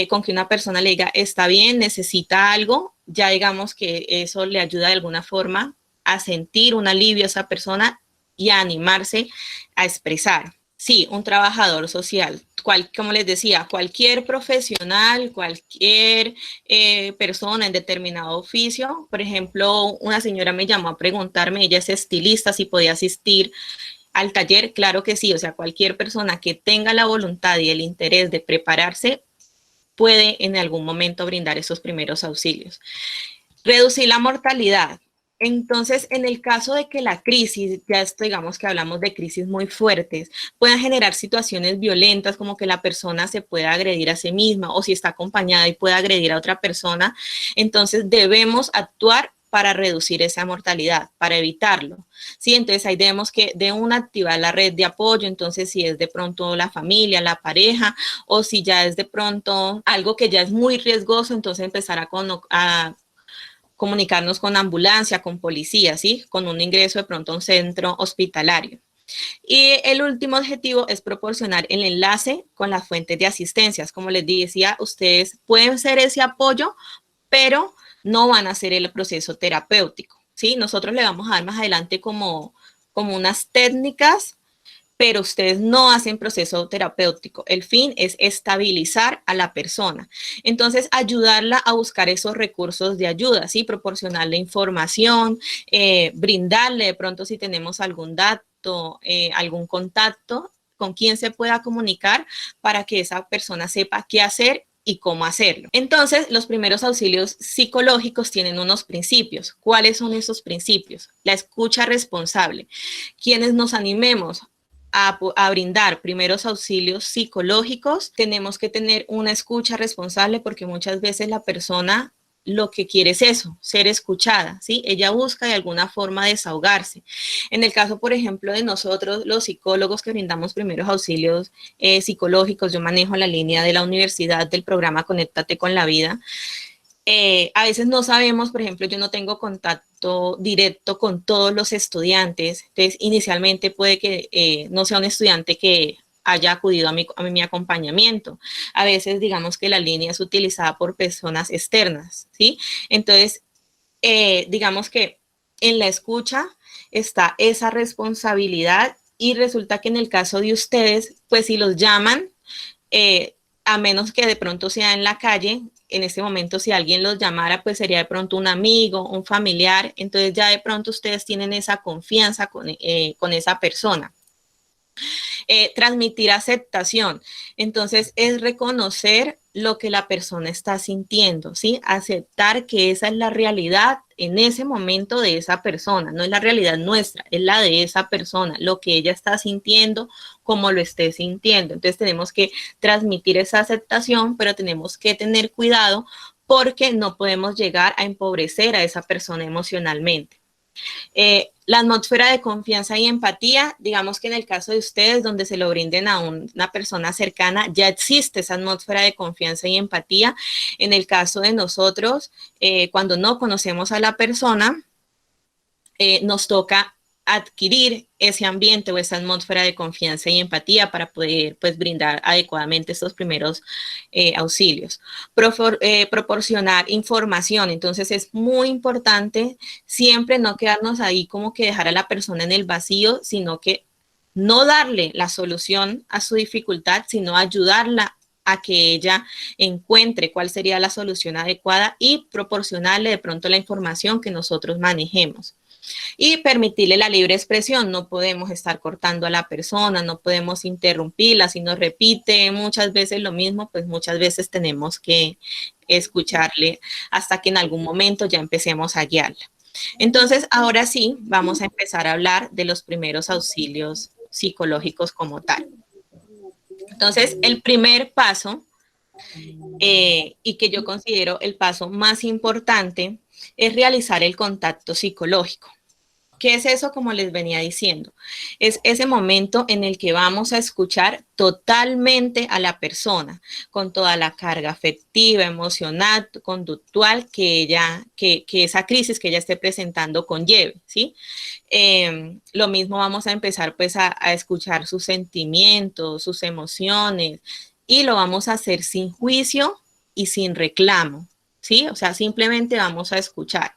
con que una persona le diga, está bien, necesita algo, ya digamos que eso le ayuda de alguna forma a sentir un alivio a esa persona y a animarse a expresar. Sí, un trabajador social, como les decía, cualquier profesional, cualquier persona en determinado oficio. Por ejemplo, una señora me llamó a preguntarme, ella es estilista, si podía asistir al taller. Claro que sí, o sea, cualquier persona que tenga la voluntad y el interés de prepararse puede en algún momento brindar esos primeros auxilios. Reducir la mortalidad. Entonces, en el caso de que la crisis, ya esto digamos que hablamos de crisis muy fuertes, puedan generar situaciones violentas como que la persona se pueda agredir a sí misma o si está acompañada y pueda agredir a otra persona, entonces debemos actuar para reducir esa mortalidad, para evitarlo. Sí, entonces ahí debemos que de una activar la red de apoyo, entonces si es de pronto la familia, la pareja, o si ya es de pronto algo que ya es muy riesgoso, entonces empezar a comunicarnos con ambulancia, con policía, ¿sí? Con un ingreso de pronto a un centro hospitalario. Y el último objetivo es proporcionar el enlace con las fuentes de asistencias. Como les decía, ustedes pueden ser ese apoyo, pero no van a hacer el proceso terapéutico, ¿sí? Nosotros le vamos a dar más adelante como unas técnicas, pero ustedes no hacen proceso terapéutico. El fin es estabilizar a la persona. Entonces, ayudarla a buscar esos recursos de ayuda, ¿sí? Proporcionarle información, brindarle de pronto si tenemos algún dato, algún contacto con quien se pueda comunicar para que esa persona sepa qué hacer y cómo hacerlo. Entonces, los primeros auxilios psicológicos tienen unos principios. ¿Cuáles son esos principios? La escucha responsable. Quienes nos animemos a brindar primeros auxilios psicológicos, tenemos que tener una escucha responsable porque muchas veces la persona lo que quiere es eso, ser escuchada, ¿sí? Ella busca de alguna forma desahogarse. En el caso, por ejemplo, de nosotros, los psicólogos que brindamos primeros auxilios psicológicos, yo manejo la línea de la universidad del programa Conéctate con la Vida. A veces no sabemos, por ejemplo, yo no tengo contacto directo con todos los estudiantes, entonces inicialmente puede que no sea un estudiante que haya acudido a mi acompañamiento. A veces digamos que la línea es utilizada por personas externas, ¿sí? Entonces, digamos que en la escucha está esa responsabilidad y resulta que en el caso de ustedes, pues si los llaman, a menos que de pronto sea en la calle, en este momento si alguien los llamara, pues sería de pronto un amigo, un familiar, entonces ya de pronto ustedes tienen esa confianza con esa persona. Transmitir aceptación, entonces es reconocer lo que la persona está sintiendo, ¿sí? Aceptar que esa es la realidad en ese momento de esa persona, no es la realidad nuestra, es la de esa persona, lo que ella está sintiendo, como lo esté sintiendo. Entonces tenemos que transmitir esa aceptación, pero tenemos que tener cuidado porque no podemos llegar a empobrecer a esa persona emocionalmente. La atmósfera de confianza y empatía, digamos que en el caso de ustedes, donde se lo brinden a una persona cercana, ya existe esa atmósfera de confianza y empatía. En el caso de nosotros, cuando no conocemos a la persona, nos toca adquirir ese ambiente o esa atmósfera de confianza y empatía para poder pues brindar adecuadamente estos primeros auxilios. Proporcionar información, entonces es muy importante siempre no quedarnos ahí como que dejar a la persona en el vacío, sino que no darle la solución a su dificultad, sino ayudarla a que ella encuentre cuál sería la solución adecuada y proporcionarle de pronto la información que nosotros manejemos. Y permitirle la libre expresión, no podemos estar cortando a la persona, no podemos interrumpirla, si nos repite muchas veces lo mismo, pues muchas veces tenemos que escucharle hasta que en algún momento ya empecemos a guiarla. Entonces, ahora sí, vamos a empezar a hablar de los primeros auxilios psicológicos como tal. Entonces, el primer paso, y que yo considero el paso más importante, es realizar el contacto psicológico. ¿Qué es eso? Como les venía diciendo, es ese momento en el que vamos a escuchar totalmente a la persona, con toda la carga afectiva, emocional, conductual que esa crisis que ella esté presentando conlleve, ¿sí? Lo mismo vamos a empezar pues a escuchar sus sentimientos, sus emociones, y lo vamos a hacer sin juicio y sin reclamo, ¿sí? O sea, simplemente vamos a escuchar.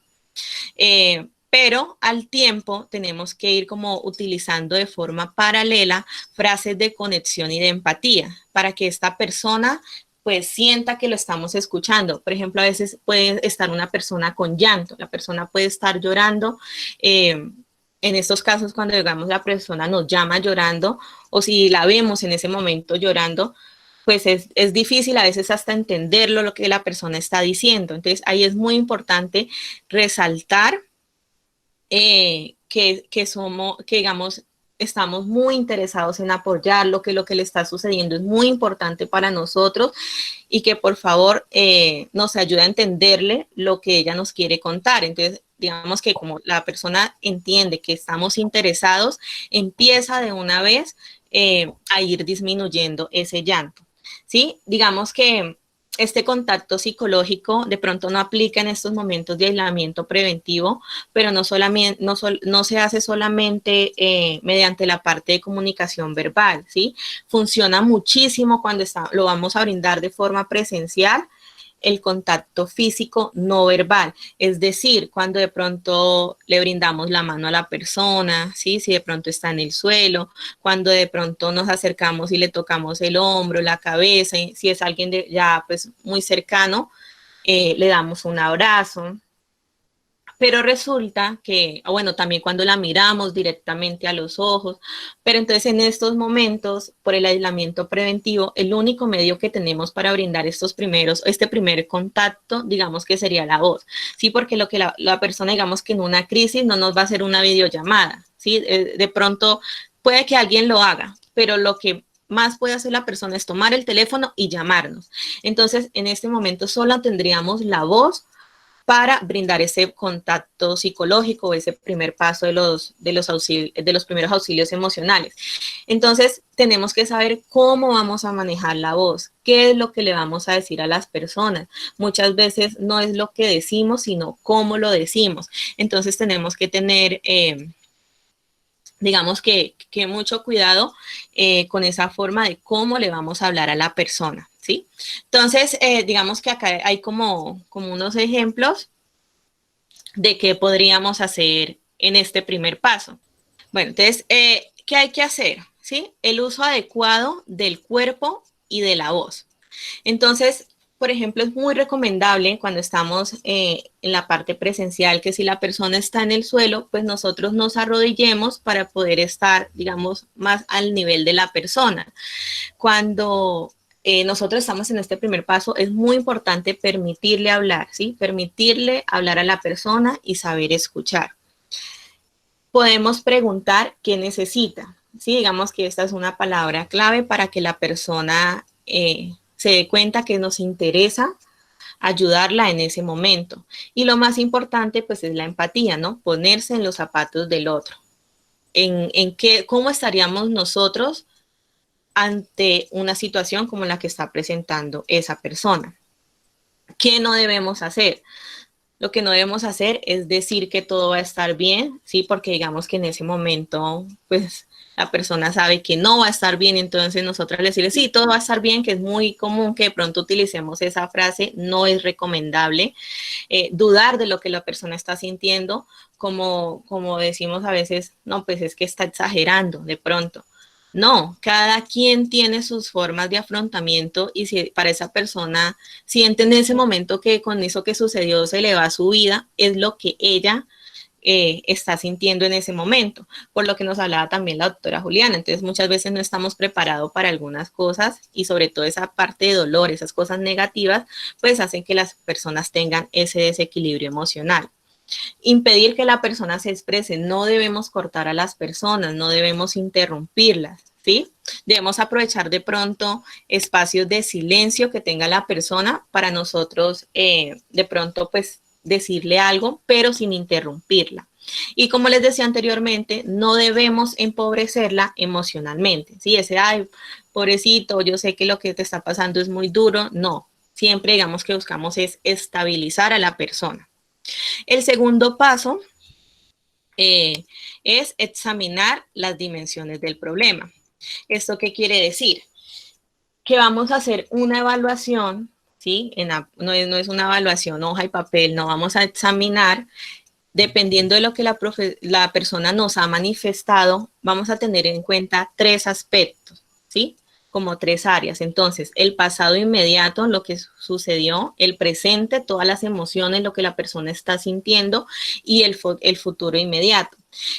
Pero al tiempo tenemos que ir como utilizando de forma paralela frases de conexión y de empatía para que esta persona pues sienta que lo estamos escuchando. Por ejemplo, a veces puede estar una persona con llanto, la persona puede estar llorando. En estos casos, cuando digamos la persona nos llama llorando o si la vemos en ese momento llorando, pues es difícil a veces hasta entenderlo lo que la persona está diciendo. Entonces ahí es muy importante resaltar que digamos, estamos muy interesados en apoyarlo, que lo que le está sucediendo es muy importante para nosotros y que por favor nos ayude a entenderle lo que ella nos quiere contar. Entonces, digamos que como la persona entiende que estamos interesados, empieza de una vez a ir disminuyendo ese llanto, ¿sí? Digamos que este contacto psicológico de pronto no aplica en estos momentos de aislamiento preventivo, pero no se hace solamente mediante la parte de comunicación verbal, ¿sí? Funciona muchísimo cuando lo vamos a brindar de forma presencial, el contacto físico no verbal, es decir, cuando de pronto le brindamos la mano a la persona, ¿sí? Si de pronto está en el suelo, cuando de pronto nos acercamos y le tocamos el hombro, la cabeza, y si es alguien ya pues muy cercano, le damos un abrazo. Pero resulta que, bueno, también cuando la miramos directamente a los ojos, pero entonces en estos momentos, por el aislamiento preventivo, el único medio que tenemos para brindar este primer contacto, digamos que sería la voz, ¿sí? Porque lo que la persona, digamos que en una crisis no nos va a hacer una videollamada, ¿sí? De pronto puede que alguien lo haga, pero lo que más puede hacer la persona es tomar el teléfono y llamarnos. Entonces, en este momento solo tendríamos la voz para brindar ese contacto psicológico, ese primer paso de los primeros auxilios emocionales. Entonces, tenemos que saber cómo vamos a manejar la voz, qué es lo que le vamos a decir a las personas. Muchas veces no es lo que decimos, sino cómo lo decimos. Entonces, tenemos que tener digamos que mucho cuidado con esa forma de cómo le vamos a hablar a la persona, ¿sí? Entonces, digamos que acá hay como unos ejemplos de qué podríamos hacer en este primer paso. Bueno, entonces, ¿qué hay que hacer? ¿Sí? El uso adecuado del cuerpo y de la voz. Entonces, por ejemplo, es muy recomendable cuando estamos en la parte presencial que si la persona está en el suelo, pues nosotros nos arrodillemos para poder estar, digamos, más al nivel de la persona. Cuando nosotros estamos en este primer paso, es muy importante permitirle hablar, ¿sí? Permitirle hablar a la persona y saber escuchar. Podemos preguntar qué necesita, ¿sí? Digamos que esta es una palabra clave para que la persona se dé cuenta que nos interesa ayudarla en ese momento. Y lo más importante, pues, es la empatía, ¿no? Ponerse en los zapatos del otro. ¿Cómo estaríamos nosotros ante una situación como la que está presentando esa persona? ¿Qué no debemos hacer? Lo que no debemos hacer es decir que todo va a estar bien, ¿sí? Porque digamos que en ese momento, pues, la persona sabe que no va a estar bien, entonces nosotros le decimos, sí, todo va a estar bien, que es muy común que de pronto utilicemos esa frase, no es recomendable. Dudar de lo que la persona está sintiendo, como decimos a veces, no, pues es que está exagerando de pronto. No, cada quien tiene sus formas de afrontamiento y si para esa persona siente en ese momento que con eso que sucedió se le va su vida, es lo que ella está sintiendo en ese momento, por lo que nos hablaba también la doctora Juliana. Entonces muchas veces no estamos preparados para algunas cosas y sobre todo esa parte de dolor, esas cosas negativas, pues hacen que las personas tengan ese desequilibrio emocional. Impedir que la persona se exprese, no debemos cortar a las personas, no debemos interrumpirlas, ¿sí? Debemos aprovechar de pronto espacios de silencio que tenga la persona para nosotros de pronto pues decirle algo, pero sin interrumpirla. Y como les decía anteriormente, no debemos empobrecerla emocionalmente, ¿sí? Ay, pobrecito, yo sé que lo que te está pasando es muy duro, no. Siempre digamos que buscamos es estabilizar a la persona. El segundo paso es examinar las dimensiones del problema. ¿Esto qué quiere decir? que vamos a hacer una evaluación, ¿sí? No es una evaluación hoja y papel, no, vamos a examinar, dependiendo de lo que la persona nos ha manifestado, vamos a tener en cuenta 3 aspectos, ¿sí? Como 3 áreas. Entonces, el pasado inmediato, lo que sucedió, el presente, todas las emociones, lo que la persona está sintiendo, y el futuro inmediato.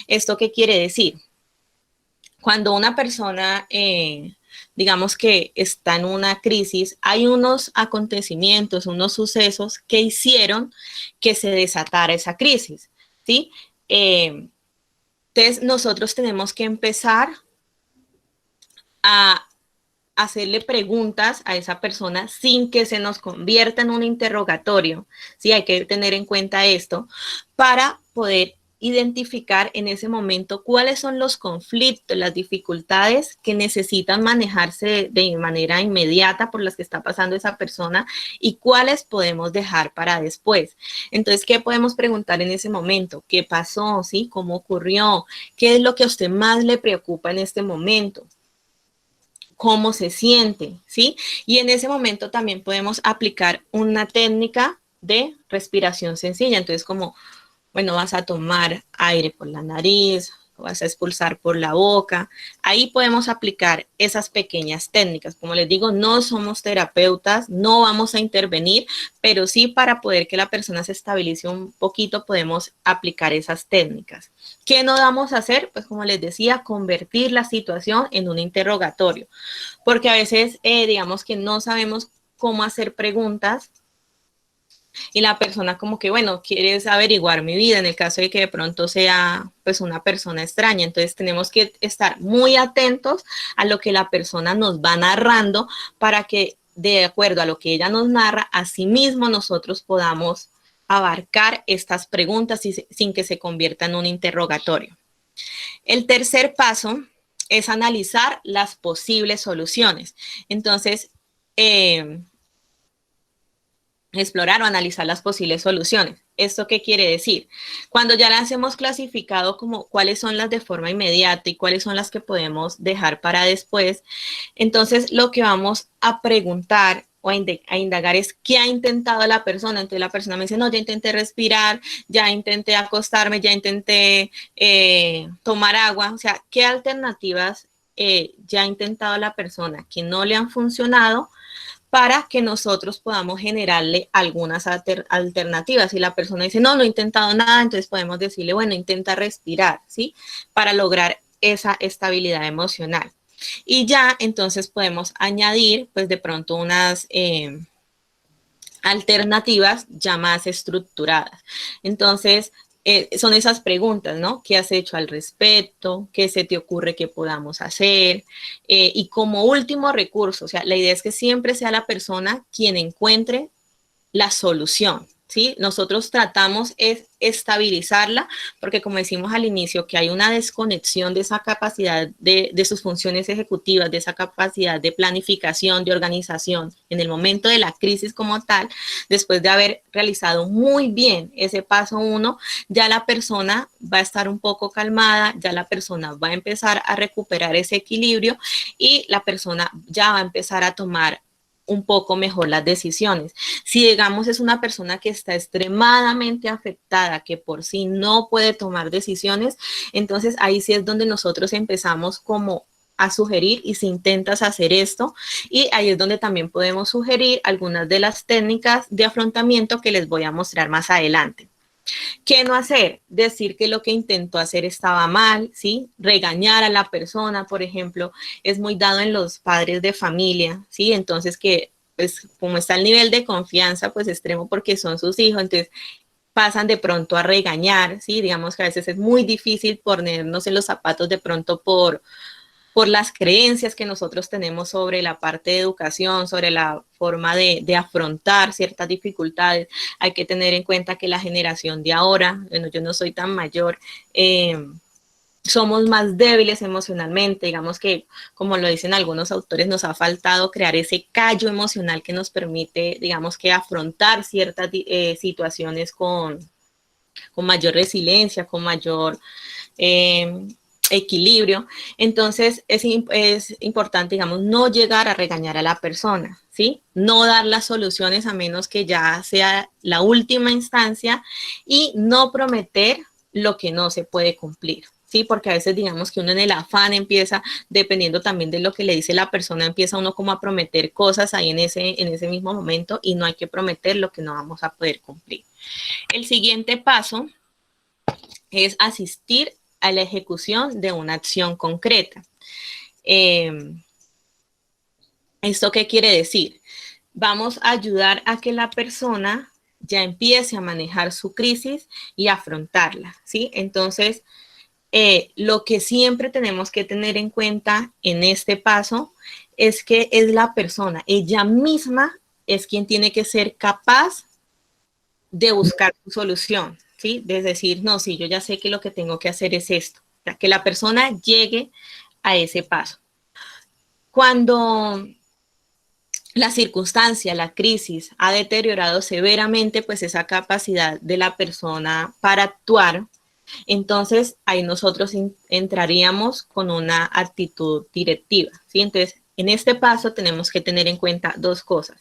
¿Esto qué quiere decir? Cuando una persona, digamos que está en una crisis, hay unos acontecimientos, unos sucesos que hicieron que se desatara esa crisis, ¿sí? Entonces, nosotros tenemos que empezar a hacerle preguntas a esa persona sin que se nos convierta en un interrogatorio, ¿sí? Hay que tener en cuenta esto para poder identificar en ese momento cuáles son los conflictos, las dificultades que necesitan manejarse de manera inmediata por las que está pasando esa persona y cuáles podemos dejar para después. Entonces, ¿qué podemos preguntar en ese momento? ¿Qué pasó? ¿Sí? ¿Cómo ocurrió? ¿Qué es lo que a usted más le preocupa en este momento? ¿Cómo se siente? ¿Sí? Y en ese momento también podemos aplicar una técnica de respiración sencilla. Entonces, como, bueno, vas a tomar aire por la nariz, vas a expulsar por la boca. Ahí podemos aplicar esas pequeñas técnicas. Como les digo, no somos terapeutas, no vamos a intervenir, pero sí para poder que la persona se estabilice un poquito podemos aplicar esas técnicas. ¿Qué no vamos a hacer? Pues como les decía, convertir la situación en un interrogatorio, porque a veces digamos que no sabemos cómo hacer preguntas y la persona como que, bueno, quieres averiguar mi vida en el caso de que de pronto sea pues una persona extraña. Entonces tenemos que estar muy atentos a lo que la persona nos va narrando para que de acuerdo a lo que ella nos narra, asimismo nosotros podamos abarcar estas preguntas sin que se convierta en un interrogatorio. El tercer paso es analizar las posibles soluciones. Entonces, explorar o analizar las posibles soluciones. ¿Esto qué quiere decir? Cuando ya las hemos clasificado como cuáles son las de forma inmediata y cuáles son las que podemos dejar para después, entonces lo que vamos a preguntar o a indagar es qué ha intentado la persona. Entonces la persona me dice, no, ya intenté respirar, ya intenté acostarme, ya intenté tomar agua. O sea, ¿qué alternativas ya ha intentado la persona que no le han funcionado para que nosotros podamos generarle algunas alternativas? Si la persona dice, no, no he intentado nada, entonces podemos decirle, bueno, intenta respirar, ¿sí? Para lograr esa estabilidad emocional. Y ya, entonces podemos añadir, pues de pronto unas alternativas ya más estructuradas. Entonces, son esas preguntas, ¿no? ¿Qué has hecho al respecto? ¿Qué se te ocurre que podamos hacer? Y como último recurso, o sea, la idea es que siempre sea la persona quien encuentre la solución, ¿sí? Nosotros tratamos es estabilizarla, porque como decimos al inicio, que hay una desconexión de esa capacidad de sus funciones ejecutivas, de esa capacidad de planificación, de organización, en el momento de la crisis como tal, después de haber realizado muy bien ese paso 1, ya la persona va a estar un poco calmada, ya la persona va a empezar a recuperar ese equilibrio y la persona ya va a empezar a tomar un poco mejor las decisiones. Si digamos es una persona que está extremadamente afectada, que por sí no puede tomar decisiones, entonces ahí sí es donde nosotros empezamos como a sugerir y si intentas hacer esto, y ahí es donde también podemos sugerir algunas de las técnicas de afrontamiento que les voy a mostrar más adelante. ¿Qué no hacer? Decir que lo que intentó hacer estaba mal, ¿sí? Regañar a la persona, por ejemplo, es muy dado en los padres de familia, ¿sí? Entonces que, pues, como está el nivel de confianza, pues, extremo porque son sus hijos, entonces pasan de pronto a regañar, ¿sí? Digamos que a veces es muy difícil ponernos en los zapatos de pronto por las creencias que nosotros tenemos sobre la parte de educación, sobre la forma de afrontar ciertas dificultades. Hay que tener en cuenta que la generación de ahora, bueno, yo no soy tan mayor, somos más débiles emocionalmente, digamos que, como lo dicen algunos autores, nos ha faltado crear ese callo emocional que nos permite, digamos que, afrontar ciertas situaciones con mayor resiliencia, con mayor equilibrio. Entonces es importante, digamos, no llegar a regañar a la persona, ¿sí? No dar las soluciones a menos que ya sea la última instancia y no prometer lo que no se puede cumplir. Sí, porque a veces digamos que uno en el afán empieza, dependiendo también de lo que le dice la persona, empieza uno como a prometer cosas ahí en ese mismo momento y no hay que prometer lo que no vamos a poder cumplir. El siguiente paso es asistir a la ejecución de una acción concreta. ¿Esto qué quiere decir? Vamos a ayudar a que la persona ya empiece a manejar su crisis y afrontarla, ¿sí? Entonces, lo que siempre tenemos que tener en cuenta en este paso es que es la persona, ella misma es quien tiene que ser capaz de buscar su solución, ¿sí? De decir, no, sí, yo ya sé que lo que tengo que hacer es esto, o sea, que la persona llegue a ese paso. Cuando la circunstancia, la crisis ha deteriorado severamente pues esa capacidad de la persona para actuar, entonces ahí nosotros entraríamos con una actitud directiva, ¿sí? Entonces, en este paso tenemos que tener en cuenta dos cosas.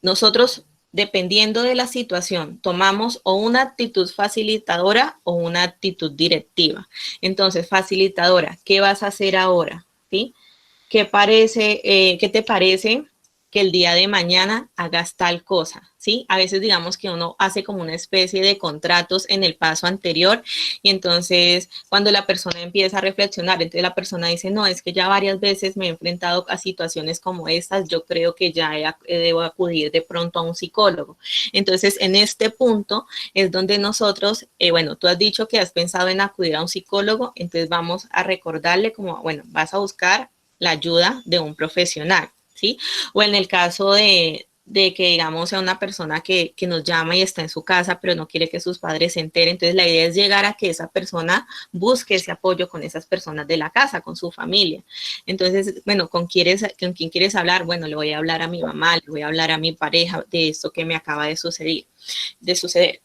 Nosotros, dependiendo de la situación, tomamos o una actitud facilitadora o una actitud directiva. Entonces, facilitadora, ¿qué vas a hacer ahora? ¿Sí? ¿Qué te parece que el día de mañana hagas tal cosa? ¿Sí? A veces digamos que uno hace como una especie de contratos en el paso anterior y entonces cuando la persona empieza a reflexionar, entonces la persona dice, no, es que ya varias veces me he enfrentado a situaciones como estas, yo creo que ya debo acudir de pronto a un psicólogo. Entonces en este punto es donde nosotros, bueno, tú has dicho que has pensado en acudir a un psicólogo, entonces vamos a recordarle como, bueno, vas a buscar la ayuda de un profesional, ¿sí? O en el caso de que, digamos, sea una persona que nos llama y está en su casa, pero no quiere que sus padres se enteren. Entonces, la idea es llegar a que esa persona busque ese apoyo con esas personas de la casa, con su familia. Entonces, bueno, ¿con quién quieres hablar? Bueno, le voy a hablar a mi mamá, le voy a hablar a mi pareja de esto que me acaba de suceder.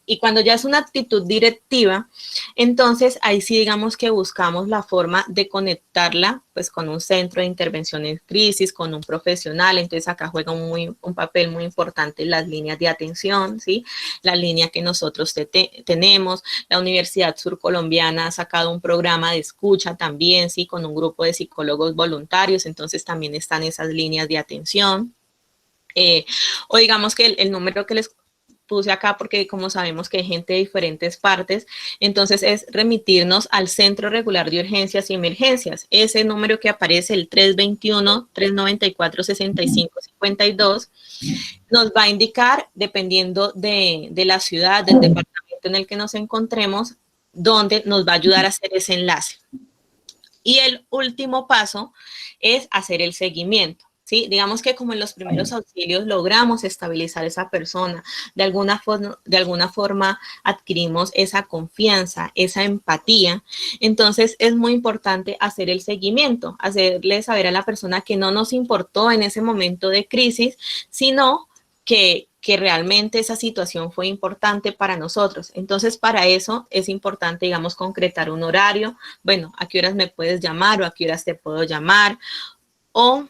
Y cuando ya es una actitud directiva, entonces ahí sí digamos que buscamos la forma de conectarla pues con un centro de intervención en crisis, con un profesional. Entonces acá juega un papel muy importante las líneas de atención, ¿sí? La línea que nosotros tenemos. La Universidad Surcolombiana ha sacado un programa de escucha también, ¿sí? Con un grupo de psicólogos voluntarios, entonces también están esas líneas de atención. O digamos que el número que les puse acá porque como sabemos que hay gente de diferentes partes, entonces es remitirnos al Centro Regular de Urgencias y Emergencias. Ese número que aparece, el 321-394-6552, nos va a indicar, dependiendo de la ciudad, del departamento en el que nos encontremos, dónde nos va a ayudar a hacer ese enlace. Y el último paso es hacer el seguimiento. ¿Sí? Digamos que como en los primeros auxilios logramos estabilizar a esa persona, de alguna forma adquirimos esa confianza, esa empatía, entonces es muy importante hacer el seguimiento, hacerle saber a la persona que no nos importó en ese momento de crisis, sino que realmente esa situación fue importante para nosotros. Entonces, para eso es importante, digamos, concretar un horario. Bueno, ¿a qué horas me puedes llamar o a qué horas te puedo llamar? O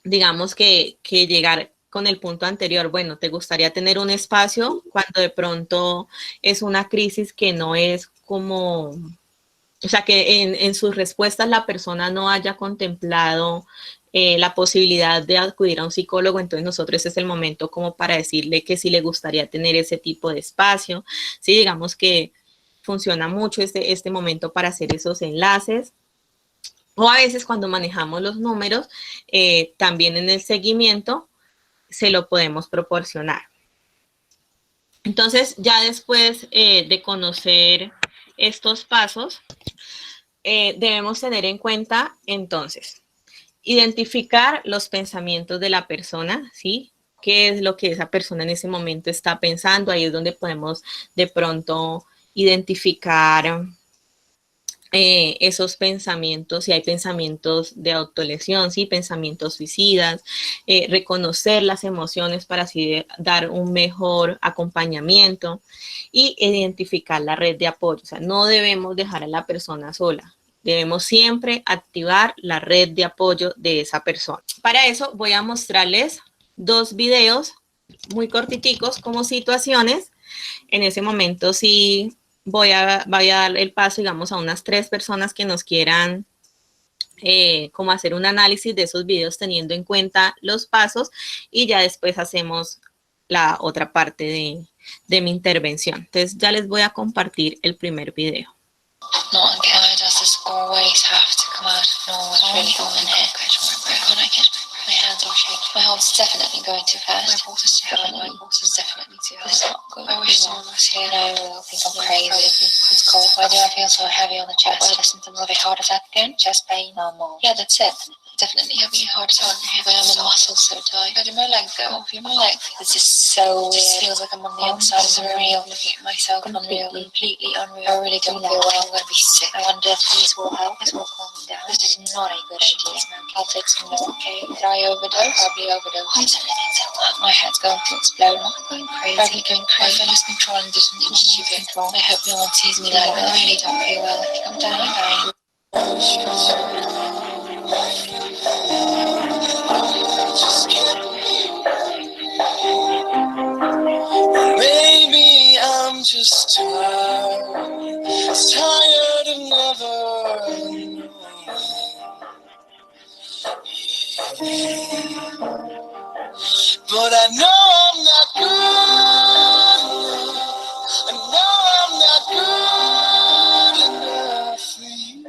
digamos que llegar con el punto anterior, bueno, ¿te gustaría tener un espacio cuando de pronto es una crisis que no es como, o sea, que en sus respuestas la persona no haya contemplado la posibilidad de acudir a un psicólogo? Entonces nosotros es el momento como para decirle que sí le gustaría tener ese tipo de espacio, sí, digamos que funciona mucho este momento para hacer esos enlaces. O a veces cuando manejamos los números, también en el seguimiento se lo podemos proporcionar. Entonces, ya después de conocer estos pasos, debemos tener en cuenta, entonces, identificar los pensamientos de la persona, ¿sí? ¿Qué es lo que esa persona en ese momento está pensando? Ahí es donde podemos de pronto identificar esos pensamientos, si hay pensamientos de autolesión, ¿sí? Pensamientos suicidas, reconocer las emociones para así dar un mejor acompañamiento y identificar la red de apoyo. O sea, no debemos dejar a la persona sola. Debemos siempre activar la red de apoyo de esa persona. Para eso voy a mostrarles 2 videos muy cortiticos como situaciones. En ese momento sí voy a dar el paso, digamos, a unas 3 personas que nos quieran como hacer un análisis de esos videos teniendo en cuenta los pasos y ya después hacemos la otra parte de mi intervención. Entonces ya les voy a compartir el primer video. No, why does this always have to come out of nowhere? What's really going on here? Can't I catch my breath? My hands are shaking. My heart's definitely going too fast. My pulse is too high. My pulse is definitely too high. This is not good. I wish someone was here. No, they'll think I'm crazy. It's cold. Why do I feel so heavy on the chest? Why does something have a heart attack again? Chest pain? No more. Yeah, that's it. Definitely having a heart attack. Why are my muscles so tight? Where did my leg go? Feel my leg. This is so weird. It just feels like I'm on the outside of the real. Looking at myself, completely unreal. I really don't feel well. I'm going to be sick. I wonder if these will help. This will calm me down. This is not a good idea. I'll take some more. Okay. Did I overdose? Probably overdose. Why is everything so loud? My head's going to explode. I'm going crazy. Probably going crazy. I'm just controlling this and stupid. I hope no one sees me like that. I really don't feel well. I think I'm dying. Maybe I'm just tired of never. But I know I'm not good. I know I'm not good enough for you.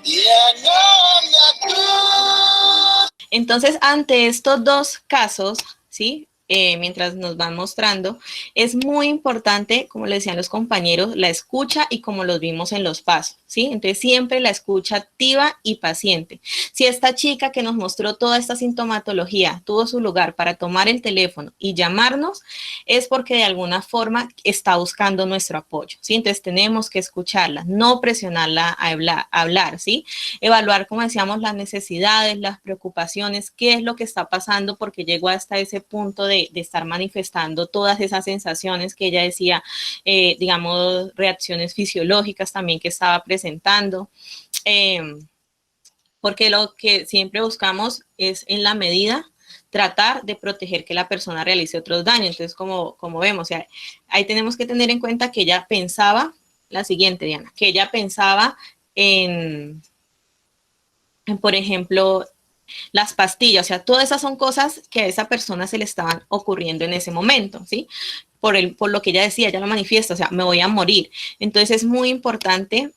Yeah, I know I'm not good. Entonces, ante estos 2 casos, ¿sí? Mientras nos van mostrando, es muy importante, como le decían los compañeros, la escucha y como los vimos en los pasos, ¿sí? Entonces, siempre la escucha activa y paciente. Si esta chica que nos mostró toda esta sintomatología tuvo su lugar para tomar el teléfono y llamarnos, es porque de alguna forma está buscando nuestro apoyo, ¿sí? Entonces, tenemos que escucharla, no presionarla a hablar, ¿sí? Evaluar, como decíamos, las necesidades, las preocupaciones, qué es lo que está pasando porque llegó hasta ese punto de estar manifestando todas esas sensaciones que ella decía, digamos, reacciones fisiológicas también que estaba presentando, porque lo que siempre buscamos es en la medida tratar de proteger que la persona realice otros daños. Entonces, como vemos, o sea, ahí tenemos que tener en cuenta que ella pensaba, la siguiente, Diana, que ella pensaba en por ejemplo, las pastillas, o sea, todas esas son cosas que a esa persona se le estaban ocurriendo en ese momento, ¿sí? Por lo que ella decía, ella lo manifiesta, o sea, me voy a morir. Entonces es muy importante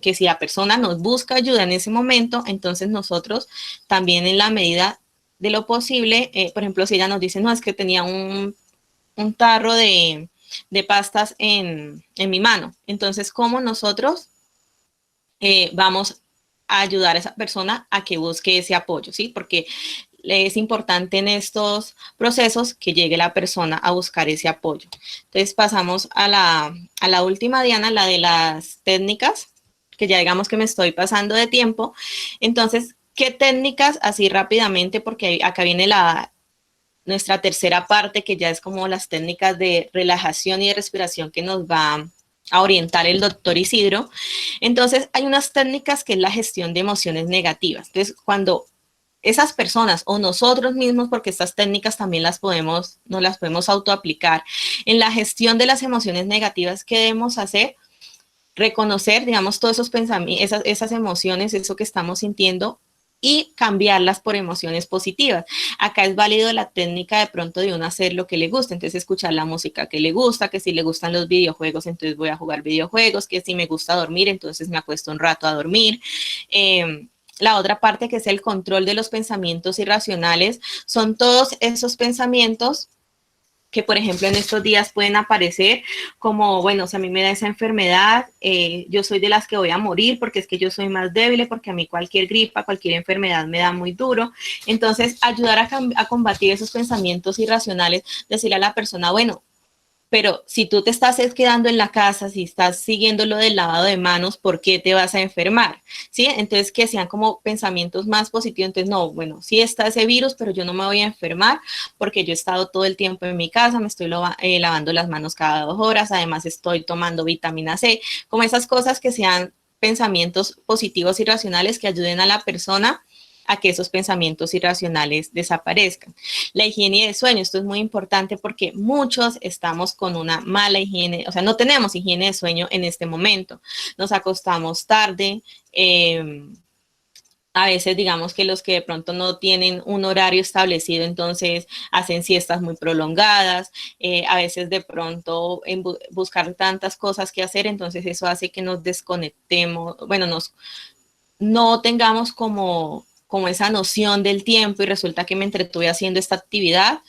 que si la persona nos busca ayuda en ese momento, entonces nosotros también en la medida de lo posible, por ejemplo, si ella nos dice, no, es que tenía un tarro de pastas en mi mano, entonces, ¿cómo nosotros vamos a ayudar a esa persona a que busque ese apoyo, ¿sí? Porque es importante en estos procesos que llegue la persona a buscar ese apoyo. Entonces pasamos a la última, Diana, la de las técnicas, que ya digamos que me estoy pasando de tiempo. Entonces, ¿qué técnicas? Así rápidamente, porque acá viene nuestra tercera parte, que ya es como las técnicas de relajación y de respiración que nos va a orientar el doctor Isidro. Entonces, hay unas técnicas que es la gestión de emociones negativas. Entonces, cuando esas personas o nosotros mismos, porque estas técnicas también nos las podemos autoaplicar, en la gestión de las emociones negativas, ¿qué debemos hacer? Reconocer, digamos, todos esos pensamientos, esas emociones, eso que estamos sintiendo, y cambiarlas por emociones positivas. Acá es válido la técnica de pronto de uno hacer lo que le gusta, entonces escuchar la música que le gusta, que si le gustan los videojuegos, entonces voy a jugar videojuegos, que si me gusta dormir, entonces me acuesto un rato a dormir. La otra parte, que es el control de los pensamientos irracionales, son todos esos pensamientos que, por ejemplo, en estos días pueden aparecer como, bueno, si a mí me da esa enfermedad, yo soy de las que voy a morir porque es que yo soy más débil, porque a mí cualquier gripa, cualquier enfermedad me da muy duro. Entonces, ayudar a combatir esos pensamientos irracionales, decirle a la persona, bueno, pero si tú te estás quedando en la casa, si estás siguiendo lo del lavado de manos, ¿por qué te vas a enfermar? ¿Sí? Entonces, que sean como pensamientos más positivos. Entonces, no, bueno, sí está ese virus, pero yo no me voy a enfermar porque yo he estado todo el tiempo en mi casa, me estoy lavando las manos cada 2 horas, además estoy tomando vitamina C, como esas cosas que sean pensamientos positivos y racionales que ayuden a la persona a que esos pensamientos irracionales desaparezcan. La higiene de sueño, esto es muy importante porque muchos estamos con una mala higiene, o sea, no tenemos higiene de sueño en este momento. Nos acostamos tarde, a veces digamos que los que de pronto no tienen un horario establecido, entonces hacen siestas muy prolongadas, a veces de pronto en buscar tantas cosas que hacer, entonces eso hace que nos desconectemos, bueno, no tengamos como esa noción del tiempo y resulta que me entretuve haciendo esta actividad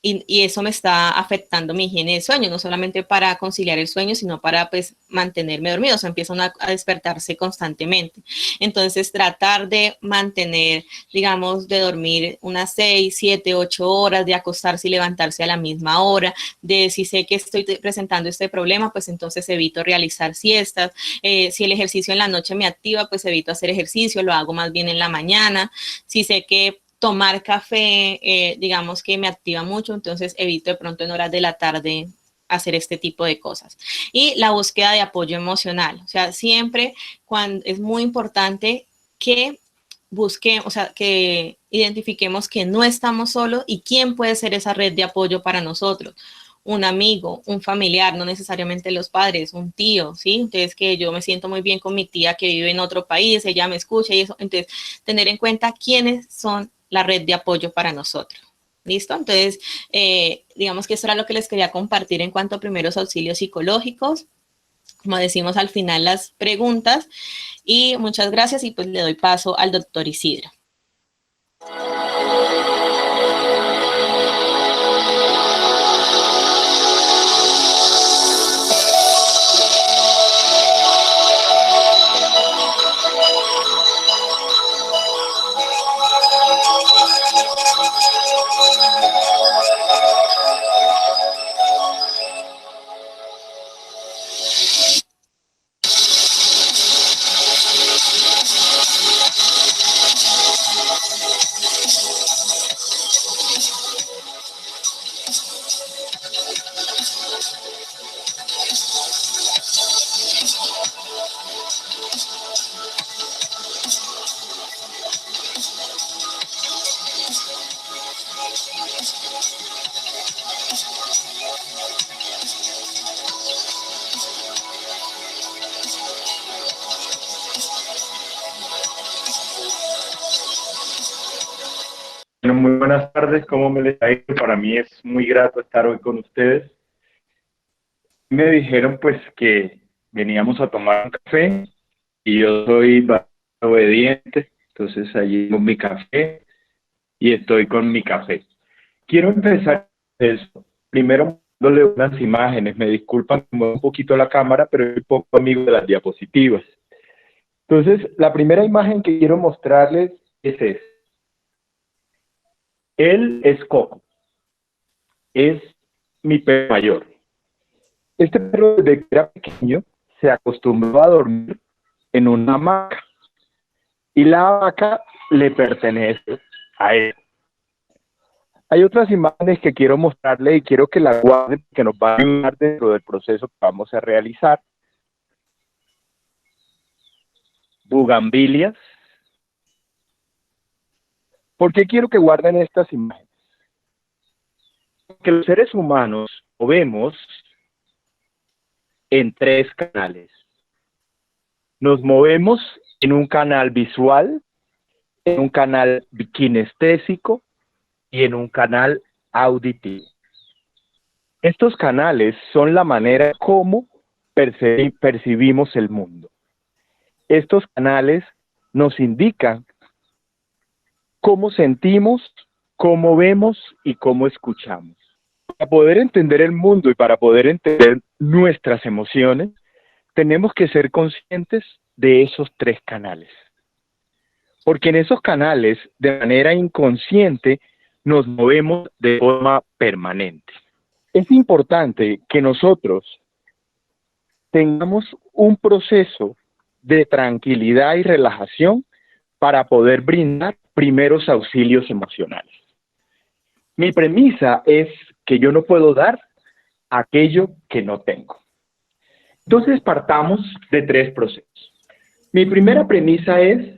y eso me está afectando mi higiene de sueño, no solamente para conciliar el sueño, sino para pues mantenerme dormido, o sea, empiezan a despertarse constantemente. Entonces, tratar de mantener, digamos, de dormir unas 6, 7, 8 horas, de acostarse y levantarse a la misma hora, de si sé que estoy presentando este problema, pues entonces evito realizar siestas. Si el ejercicio en la noche me activa, pues evito hacer ejercicio, lo hago más bien en la mañana. Si sé que tomar café, digamos que me activa mucho, entonces evito de pronto en horas de la tarde hacer este tipo de cosas. Y la búsqueda de apoyo emocional, o sea, siempre es muy importante que busquemos, o sea, que identifiquemos que no estamos solos y quién puede ser esa red de apoyo para nosotros. Un amigo, un familiar, no necesariamente los padres, un tío, ¿sí? Entonces, que yo me siento muy bien con mi tía que vive en otro país, ella me escucha y eso. Entonces, tener en cuenta quiénes son la red de apoyo para nosotros. ¿Listo? Entonces, digamos que eso era lo que les quería compartir en cuanto a primeros auxilios psicológicos. Como decimos al final, las preguntas. Y muchas gracias y pues le doy paso al doctor Isidro. Bueno, muy buenas tardes, ¿cómo me les ha ido? Para mí es muy grato estar hoy con ustedes. Me dijeron pues que veníamos a tomar un café y yo soy bastante obediente, entonces allí con mi café y estoy con mi café. Quiero empezar eso. Primero dándole unas imágenes, me disculpan que muevo un poquito la cámara, pero soy poco amigo de las diapositivas. Entonces, la primera imagen que quiero mostrarles es esta. Él es Coco, es mi perro mayor. Este perro desde que era pequeño se acostumbró a dormir en una hamaca y la hamaca le pertenece a él. Hay otras imágenes que quiero mostrarle y quiero que la guarden, que nos va a ayudar dentro del proceso que vamos a realizar. Bugambilias. ¿Por qué quiero que guarden estas imágenes? Porque los seres humanos lo vemos en 3 canales. Nos movemos en un canal visual, en un canal kinestésico y en un canal auditivo. Estos canales son la manera como percibimos el mundo. Estos canales nos indican cómo sentimos cómo vemos y cómo escuchamos. Para poder entender el mundo y para poder entender nuestras emociones, tenemos que ser conscientes de esos 3 canales. Porque en esos canales, de manera inconsciente, nos movemos de forma permanente. Es importante que nosotros tengamos un proceso de tranquilidad y relajación para poder brindar primeros auxilios emocionales. Mi premisa es que yo no puedo dar aquello que no tengo. Entonces partamos de 3 procesos. Mi primera premisa es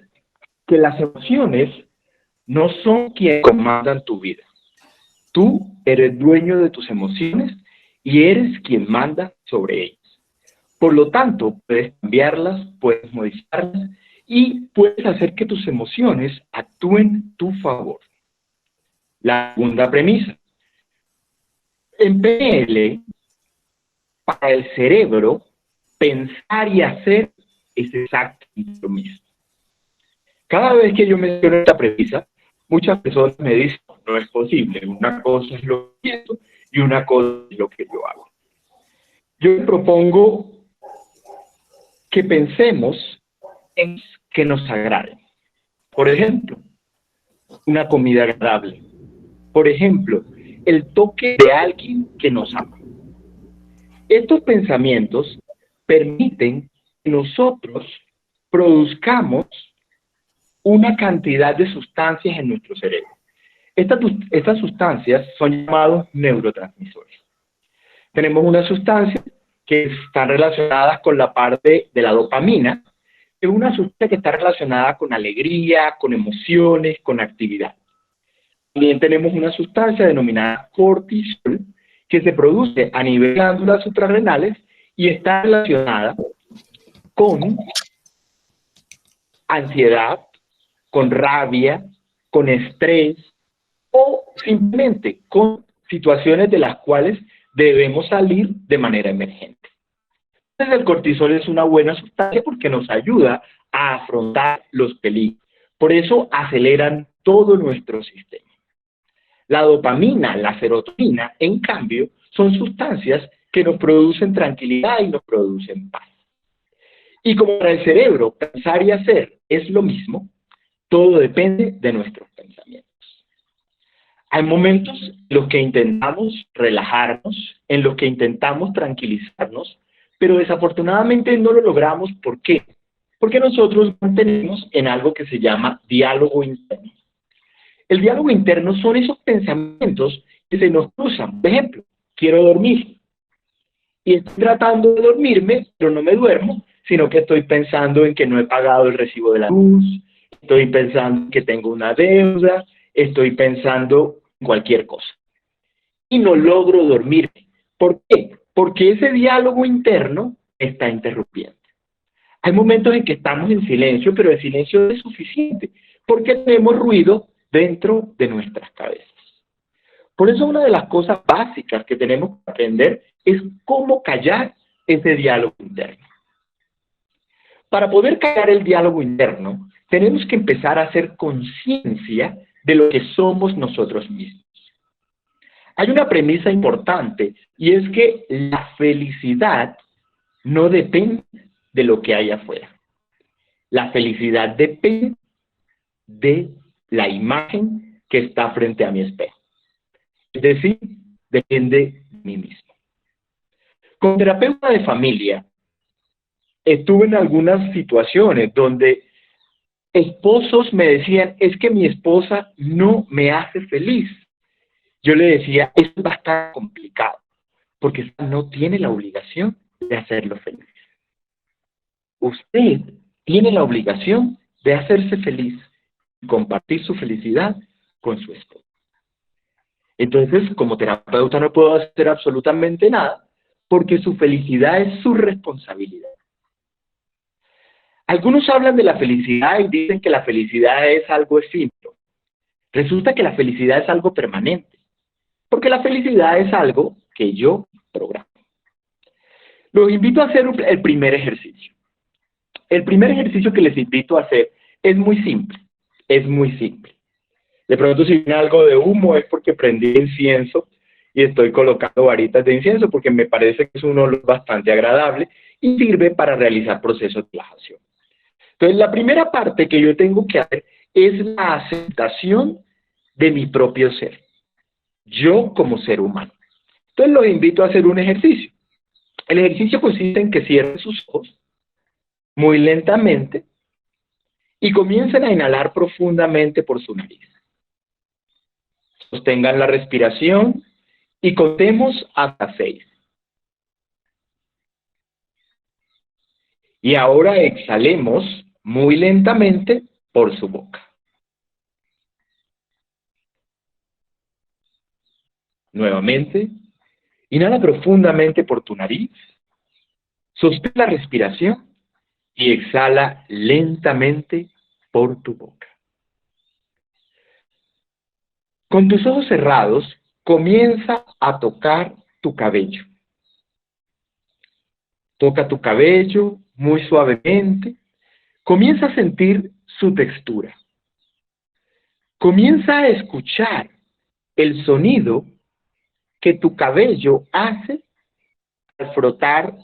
que las emociones no son quienes comandan tu vida. Tú eres dueño de tus emociones y eres quien manda sobre ellas. Por lo tanto, puedes cambiarlas, puedes modificarlas y puedes hacer que tus emociones actúen a tu favor. La segunda premisa. En PNL, para el cerebro, pensar y hacer es exactamente lo mismo. Cada vez que yo menciono esta premisa, muchas personas me dicen, no es posible, una cosa es lo que pienso y una cosa es lo que yo hago. Yo le propongo que pensemos en que nos agraden. Por ejemplo, una comida agradable. Por ejemplo, el toque de alguien que nos ama. Estos pensamientos permiten que nosotros produzcamos una cantidad de sustancias en nuestro cerebro. Estas sustancias son llamados neurotransmisores. Tenemos unas sustancias que están relacionadas con la parte de la dopamina, que es una sustancia que está relacionada con alegría, con emociones, con actividad. También tenemos una sustancia denominada cortisol, que se produce a nivel de glándulas suprarrenales y está relacionada con ansiedad, con rabia, con estrés o simplemente con situaciones de las cuales debemos salir de manera emergente. Entonces el cortisol es una buena sustancia porque nos ayuda a afrontar los peligros. Por eso aceleran todo nuestro sistema. La dopamina, la serotonina, en cambio, son sustancias que nos producen tranquilidad y nos producen paz. Y como para el cerebro pensar y hacer es lo mismo, todo depende de nuestros pensamientos. Hay momentos en los que intentamos relajarnos, en los que intentamos tranquilizarnos, pero desafortunadamente no lo logramos. ¿Por qué? Porque nosotros mantenemos en algo que se llama diálogo interno. El diálogo interno son esos pensamientos que se nos cruzan. Por ejemplo, quiero dormir. Y estoy tratando de dormirme, pero no me duermo, sino que estoy pensando en que no he pagado el recibo de la luz, estoy pensando en que tengo una deuda, estoy pensando en cualquier cosa. Y no logro dormirme. ¿Por qué? Porque ese diálogo interno está interrumpiendo. Hay momentos en que estamos en silencio, pero el silencio no es suficiente, porque tenemos ruido dentro de nuestras cabezas. Por eso una de las cosas básicas que tenemos que aprender es cómo callar ese diálogo interno. Para poder callar el diálogo interno, tenemos que empezar a hacer conciencia de lo que somos nosotros mismos. Hay una premisa importante y es que la felicidad no depende de lo que hay afuera. La felicidad depende de la imagen que está frente a mi espejo. Es decir, depende de mí mismo. Como terapeuta de familia, estuve en algunas situaciones donde esposos me decían, es que mi esposa no me hace feliz. Yo le decía, es bastante complicado, porque ella no tiene la obligación de hacerlo feliz. Usted tiene la obligación de hacerse feliz y compartir su felicidad con su esposa. Entonces, como terapeuta no puedo hacer absolutamente nada, porque su felicidad es su responsabilidad. Algunos hablan de la felicidad y dicen que la felicidad es algo efímero. Resulta que la felicidad es algo permanente, porque la felicidad es algo que yo programo. Los invito a hacer el primer ejercicio. El primer ejercicio que les invito a hacer es muy simple, es muy simple. De pronto si viene algo de humo es porque prendí incienso y estoy colocando varitas de incienso porque me parece que es un olor bastante agradable y sirve para realizar procesos de relajación. Entonces, la primera parte que yo tengo que hacer es la aceptación de mi propio ser, yo como ser humano. Entonces, los invito a hacer un ejercicio. El ejercicio consiste en que cierren sus ojos muy lentamente y comiencen a inhalar profundamente por su nariz. Sostengan la respiración y contemos hasta 6. Y ahora exhalemos muy lentamente por su boca. Nuevamente, inhala profundamente por tu nariz, sostén la respiración y exhala lentamente por tu boca. Con tus ojos cerrados, comienza a tocar tu cabello. Toca tu cabello muy suavemente. Comienza a sentir su textura. Comienza a escuchar el sonido que tu cabello hace al frotar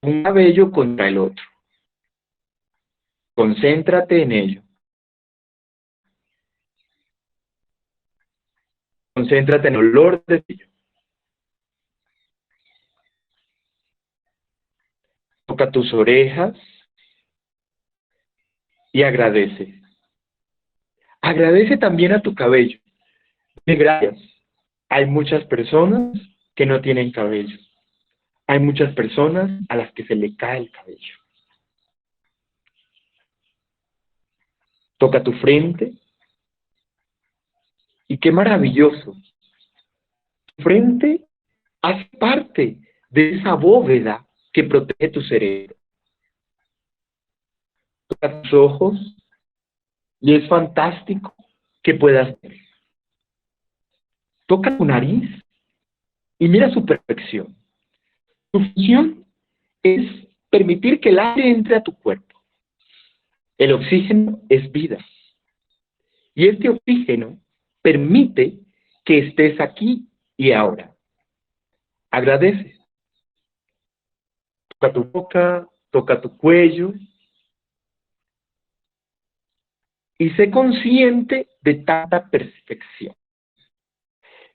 un cabello contra el otro. Concéntrate en ello. Concéntrate en el olor de cabello. Toca tus orejas y agradece. Agradece también a tu cabello. Gracias. Hay muchas personas que no tienen cabello. Hay muchas personas a las que se le cae el cabello. Toca tu frente. Y qué maravilloso. Tu frente hace parte de esa bóveda que protege tu cerebro. Toca tus ojos y es fantástico que puedas ver. Toca tu nariz y mira su perfección. Tu función es permitir que el aire entre a tu cuerpo. El oxígeno es vida. Y este oxígeno permite que estés aquí y ahora. Agradece. Toca tu boca, toca tu cuello. Y sé consciente de tanta perfección.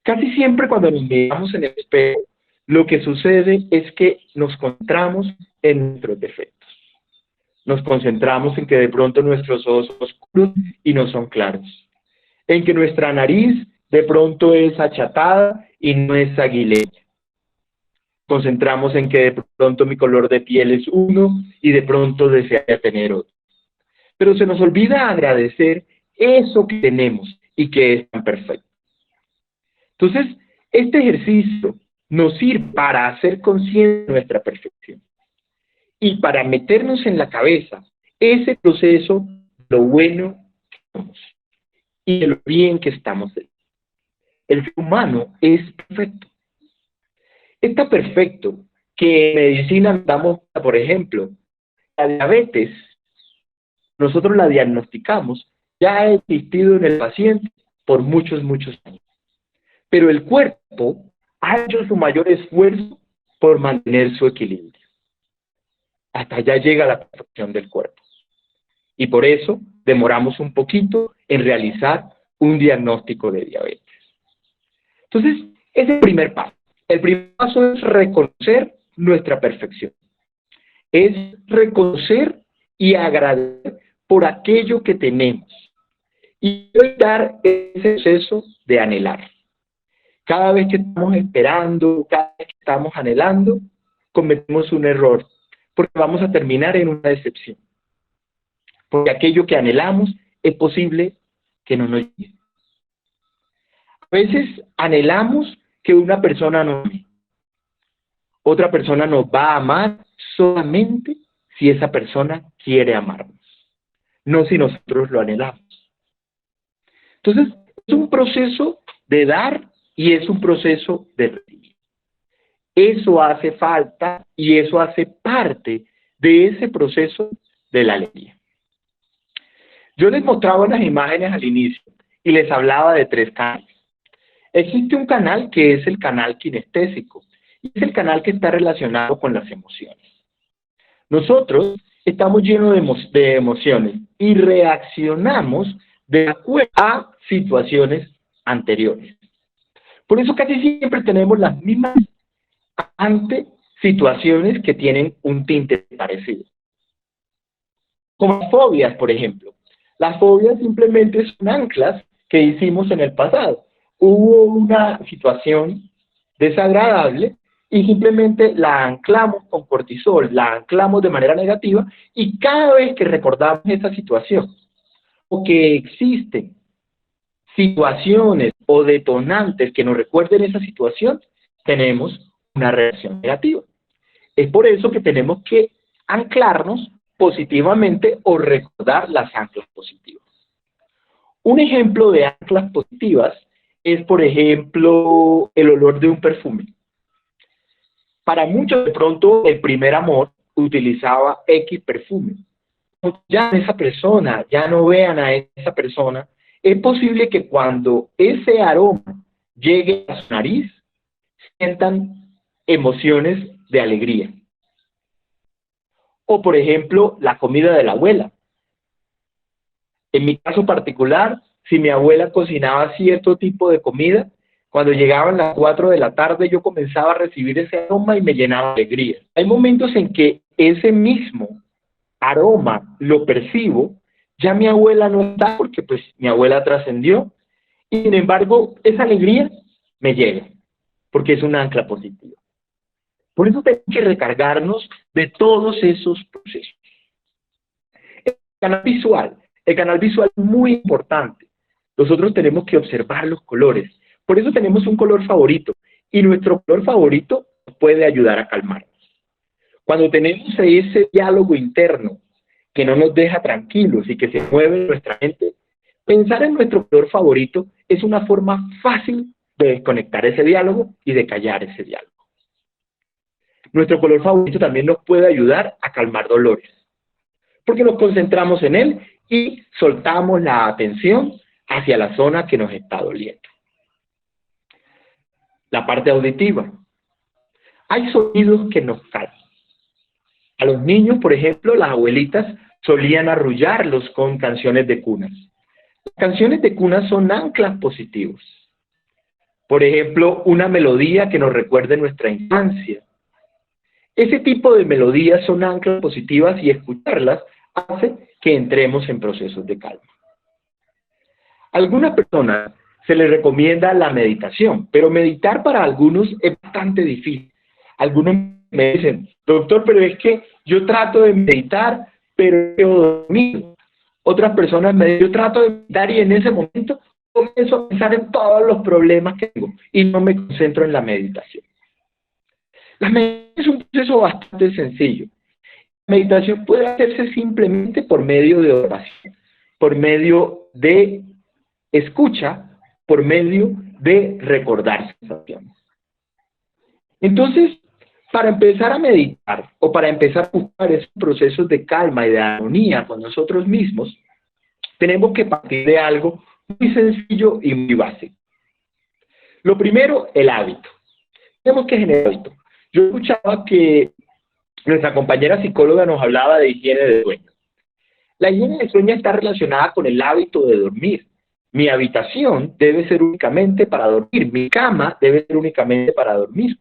Casi siempre cuando nos miramos en el espejo, lo que sucede es que nos concentramos en nuestros defectos. Nos concentramos en que de pronto nuestros ojos son oscuros y no son claros. En que nuestra nariz de pronto es achatada y no es aguileña. Concentramos en que de pronto mi color de piel es uno y de pronto desearía tener otro. Pero se nos olvida agradecer eso que tenemos y que es tan perfecto. Entonces, este ejercicio nos sirve para hacer consciente de nuestra perfección y para meternos en la cabeza ese proceso, lo bueno que somos y de lo bien que estamos. El ser humano es perfecto. Está perfecto que en medicina damos, por ejemplo, la diabetes, nosotros la diagnosticamos, ya ha existido en el paciente por muchos, muchos años. Pero el cuerpo ha hecho su mayor esfuerzo por mantener su equilibrio. Hasta allá llega la perfección del cuerpo. Y por eso demoramos un poquito en realizar un diagnóstico de diabetes. Entonces, ese es el primer paso. El primer paso es reconocer nuestra perfección. Es reconocer y agradecer por aquello que tenemos. Y evitar ese proceso de anhelar. Cada vez que estamos esperando, cada vez que estamos anhelando, cometemos un error, porque vamos a terminar en una decepción. Porque aquello que anhelamos es posible que no nos llegue. A veces anhelamos que una persona nos ame. Otra persona nos va a amar solamente si esa persona quiere amarnos, no si nosotros lo anhelamos. Entonces, es un proceso de dar y es un proceso de recibir. Eso hace falta y eso hace parte de ese proceso de la alegría. Yo les mostraba unas imágenes al inicio y les hablaba de 3 canales. Existe un canal que es el canal kinestésico, y es el canal que está relacionado con las emociones. Nosotros estamos llenos de emociones y reaccionamos de acuerdo a situaciones anteriores. Por eso casi siempre tenemos las mismas ante situaciones que tienen un tinte parecido. Como las fobias, por ejemplo. Las fobias simplemente son anclas que hicimos en el pasado. Hubo una situación desagradable y simplemente la anclamos con cortisol, la anclamos de manera negativa, y cada vez que recordamos esa situación, o que existen situaciones o detonantes que nos recuerden esa situación, tenemos una reacción negativa. Es por eso que tenemos que anclarnos positivamente o recordar las anclas positivas. Un ejemplo de anclas positivas es, por ejemplo, el olor de un perfume. Para muchos, de pronto, el primer amor utilizaba X perfume. Ya esa persona, ya no vean a esa persona, es posible que cuando ese aroma llegue a su nariz, sientan emociones de alegría. O, por ejemplo, la comida de la abuela. En mi caso particular, si mi abuela cocinaba cierto tipo de comida, cuando llegaban las 4 de la tarde yo comenzaba a recibir ese aroma y me llenaba de alegría. Hay momentos en que ese mismo aroma lo percibo, ya mi abuela no está porque pues mi abuela trascendió, y sin embargo esa alegría me llega, porque es un ancla positiva. Por eso tenemos que recargarnos de todos esos procesos. El canal visual es muy importante. Nosotros tenemos que observar los colores. Por eso tenemos un color favorito, y nuestro color favorito puede ayudar a calmarnos. Cuando tenemos ese diálogo interno que no nos deja tranquilos y que se mueve en nuestra mente, pensar en nuestro color favorito es una forma fácil de desconectar ese diálogo y de callar ese diálogo. Nuestro color favorito también nos puede ayudar a calmar dolores, porque nos concentramos en él y soltamos la atención hacia la zona que nos está doliendo. La parte auditiva. Hay sonidos que nos calman. A los niños, por ejemplo, las abuelitas solían arrullarlos con canciones de cunas. Las canciones de cunas son anclas positivos. Por ejemplo, una melodía que nos recuerde nuestra infancia. Ese tipo de melodías son anclas positivas y escucharlas hace que entremos en procesos de calma. A algunas personas se les recomienda la meditación, pero meditar para algunos es bastante difícil. Algunos me dicen, doctor, pero es que yo trato de meditar, pero quedo dormido. Otras personas me dicen, yo trato de meditar y en ese momento comienzo a pensar en todos los problemas que tengo y no me concentro en la meditación. La meditación es un proceso bastante sencillo. La meditación puede hacerse simplemente por medio de oración, por medio de escucha, por medio de recordar sensaciones. Entonces, para empezar a meditar o para empezar a buscar esos procesos de calma y de armonía con nosotros mismos, tenemos que partir de algo muy sencillo y muy básico. Lo primero, el hábito. Tenemos que generar hábito. Yo escuchaba que nuestra compañera psicóloga nos hablaba de higiene de sueño. La higiene de sueño está relacionada con el hábito de dormir. Mi habitación debe ser únicamente para dormir. Mi cama debe ser únicamente para dormir.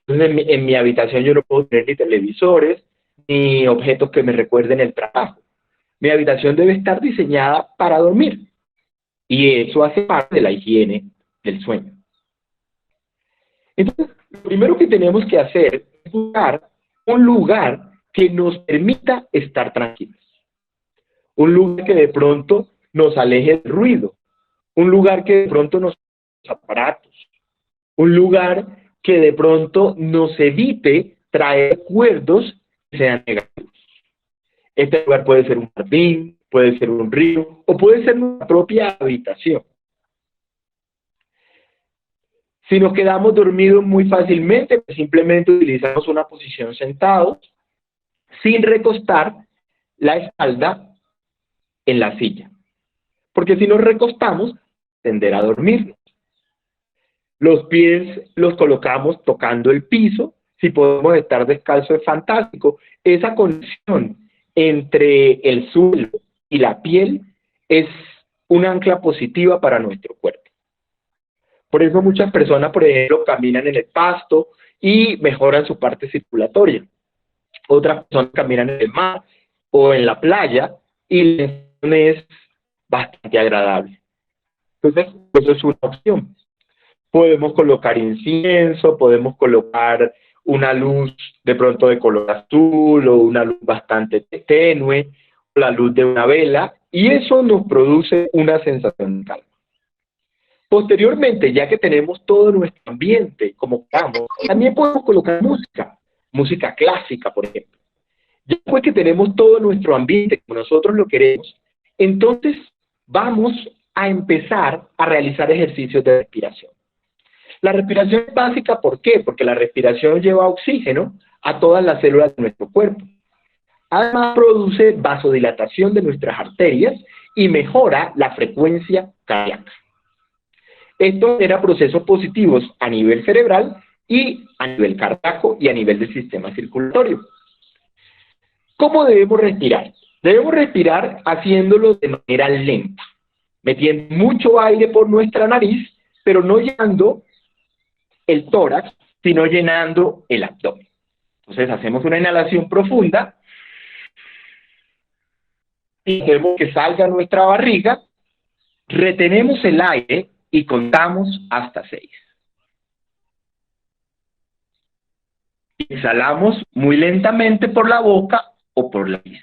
Entonces, en mi habitación yo no puedo tener ni televisores, ni objetos que me recuerden el trabajo. Mi habitación debe estar diseñada para dormir. Y eso hace parte de la higiene del sueño. Entonces, lo primero que tenemos que hacer es buscar un lugar que nos permita estar tranquilos. Un lugar que de pronto nos aleje del ruido. Un lugar que de pronto nos aparatos. Un lugar que de pronto nos evite traer recuerdos que sean negativos. Este lugar puede ser un jardín, puede ser un río, o puede ser nuestra propia habitación. Si nos quedamos dormidos muy fácilmente, pues simplemente utilizamos una posición sentados, sin recostar la espalda en la silla. porque si nos recostamos, tender a dormirnos. Los pies los colocamos tocando el piso. Si podemos estar descalzos es fantástico. Esa conexión entre el suelo y la piel es un ancla positiva para nuestro cuerpo. Por eso muchas personas, por ejemplo, caminan en el pasto y mejoran su parte circulatoria. Otras personas caminan en el mar o en la playa y la sensación es bastante agradable. Entonces, eso es una opción. Podemos colocar incienso, podemos colocar una luz de pronto de color azul o una luz bastante tenue, o la luz de una vela, y eso nos produce una sensación de calma. Posteriormente, ya que tenemos todo nuestro ambiente como estamos, también podemos colocar música clásica, por ejemplo. Ya después que tenemos todo nuestro ambiente como nosotros lo queremos, entonces vamos a empezar a realizar ejercicios de respiración. La respiración es básica, ¿por qué? Porque la respiración lleva oxígeno a todas las células de nuestro cuerpo. Además, produce vasodilatación de nuestras arterias y mejora la frecuencia cardíaca. Esto genera procesos positivos a nivel cerebral y a nivel cardíaco y a nivel del sistema circulatorio. ¿Cómo debemos respirar? Debemos respirar haciéndolo de manera lenta, metiendo mucho aire por nuestra nariz, pero no llenando el tórax, sino llenando el abdomen. Entonces hacemos una inhalación profunda y dejemos que salga nuestra barriga, retenemos el aire y contamos hasta 6. Exhalamos muy lentamente por la boca o por la nariz.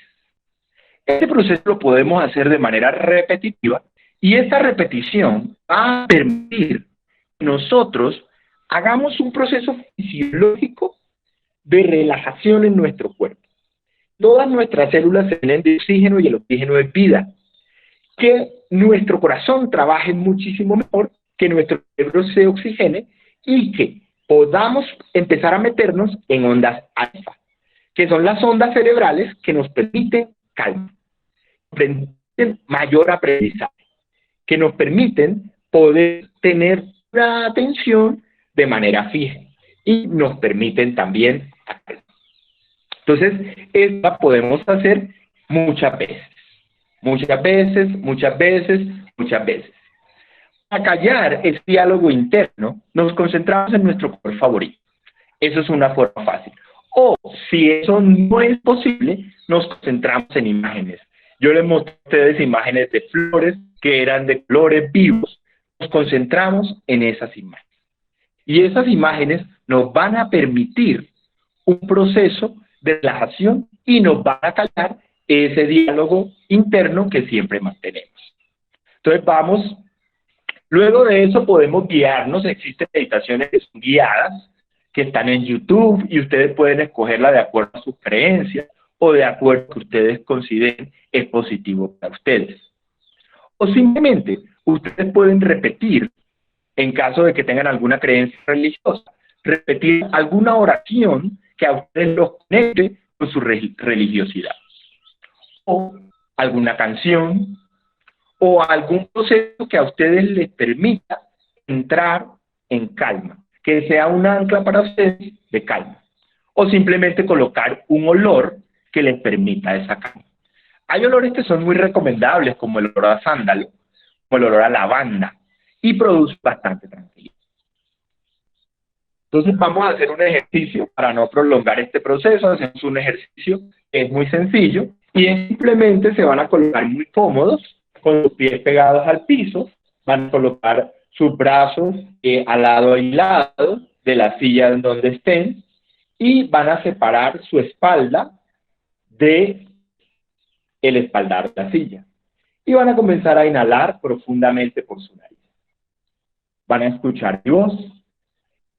Este proceso lo podemos hacer de manera repetitiva y esta repetición va a permitir que nosotros hagamos un proceso fisiológico de relajación en nuestro cuerpo. Todas nuestras células se llenan de oxígeno y el oxígeno es vida. Que nuestro corazón trabaje muchísimo mejor, que nuestro cerebro se oxigene y que podamos empezar a meternos en ondas alfa, que son las ondas cerebrales que nos permiten calma, permiten mayor aprendizaje, que nos permiten poder tener una atención de manera fija y nos permiten también calma. Entonces, esta podemos hacer muchas veces. Muchas veces, muchas veces, muchas veces. Para callar el diálogo interno, nos concentramos en nuestro color favorito. Eso es una forma fácil. O, si eso no es posible, nos concentramos en imágenes. Yo les mostré a ustedes imágenes de flores que eran de colores vivos. Nos concentramos en esas imágenes. Y esas imágenes nos van a permitir un proceso de relajación y nos van a callar ese diálogo interno que siempre mantenemos. Entonces vamos, luego de eso podemos guiarnos, existen meditaciones que son guiadas, que están en YouTube y ustedes pueden escogerla de acuerdo a sus creencias o de acuerdo a lo que ustedes consideren es positivo para ustedes. O simplemente ustedes pueden repetir, en caso de que tengan alguna creencia religiosa, repetir alguna oración que a ustedes los conecte con su religiosidad. O alguna canción, o algún proceso que a ustedes les permita entrar en calma, que sea un ancla para ustedes de calma. O simplemente colocar un olor que les permita esa calma. Hay olores que son muy recomendables, como el olor a sándalo, como el olor a lavanda, y produce bastante tranquilidad. Entonces vamos a hacer un ejercicio para no prolongar este proceso. Hacemos un ejercicio que es muy sencillo y simplemente se van a colocar muy cómodos con los pies pegados al piso, van a colocar sus brazos al lado y lado de la silla en donde estén y van a separar su espalda de el espaldar de la silla y van a comenzar a inhalar profundamente por su nariz. Van a escuchar mi voz.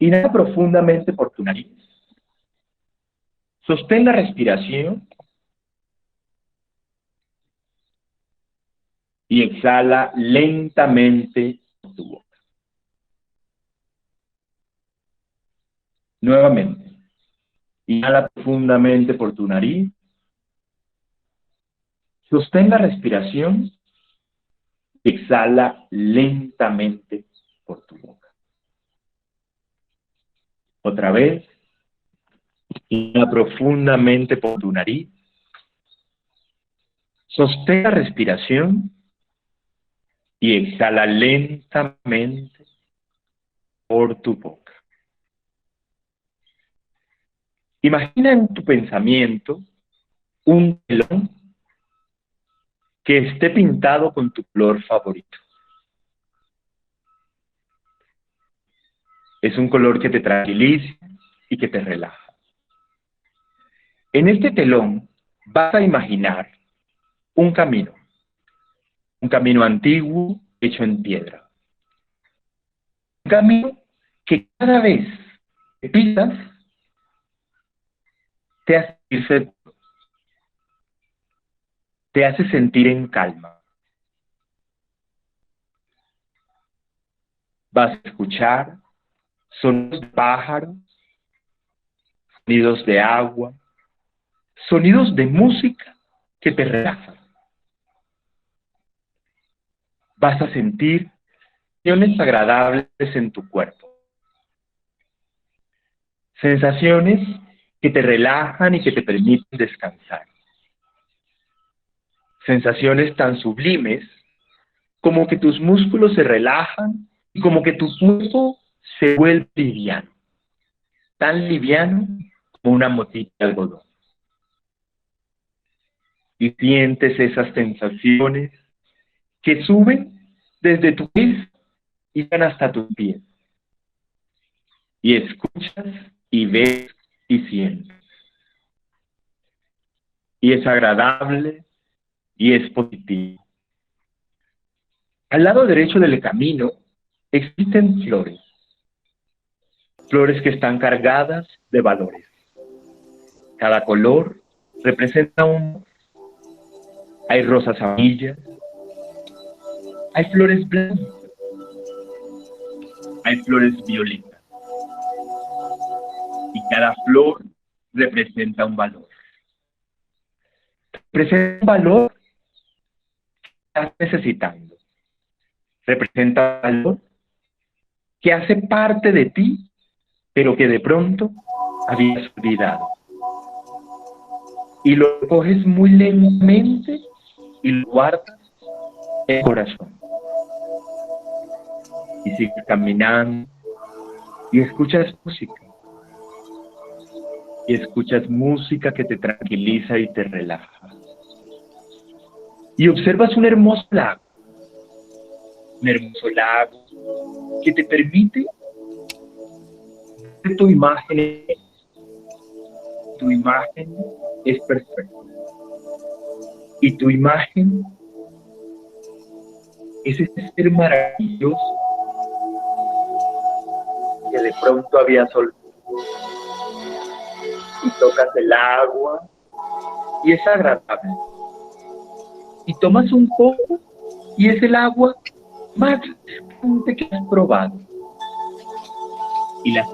Inhala profundamente por tu nariz. Sostén la respiración. Y exhala lentamente por tu boca. Nuevamente. Inhala profundamente por tu nariz. Sostén la respiración. Exhala lentamente por tu boca. Otra vez. Inhala profundamente por tu nariz. Sostén la respiración y exhala lentamente por tu boca. Imagina en tu pensamiento un telón que esté pintado con tu color favorito. Es un color que te tranquiliza y que te relaja. En este telón vas a imaginar un camino antiguo hecho en piedra. Un camino que cada vez que pisas te hace sentir seguro, te hace sentir en calma. Vas a escuchar sonidos de pájaros, sonidos de agua, sonidos de música que te relajan. Vas a sentir sensaciones agradables en tu cuerpo. Sensaciones que te relajan y que te permiten descansar. Sensaciones tan sublimes como que tus músculos se relajan y como que tu cuerpo se vuelve liviano. Tan liviano como una motita de algodón. Y sientes esas sensaciones que suben desde tu pies y van hasta tus pies. Y escuchas y ves y sientes. Y es agradable y es positivo. Al lado derecho del camino existen flores. Flores que están cargadas de valores. Cada color representa un... Hay rosas amarillas, hay flores blancas, hay flores violetas. Y cada flor representa un valor. Representa un valor que estás necesitando. Representa un valor que hace parte de ti, pero que de pronto habías olvidado. Y lo coges muy lentamente y lo guardas en el corazón. Y sigues caminando y escuchas música. Y escuchas música que te tranquiliza y te relaja. Y observas un hermoso lago que te permite ver tu imagen. Tu imagen es perfecta. Y tu imagen es ese ser maravilloso que de pronto habías olvidado. Y tocas el agua y es agradable. Y tomas un poco y es el agua más refrescante que has probado. Y la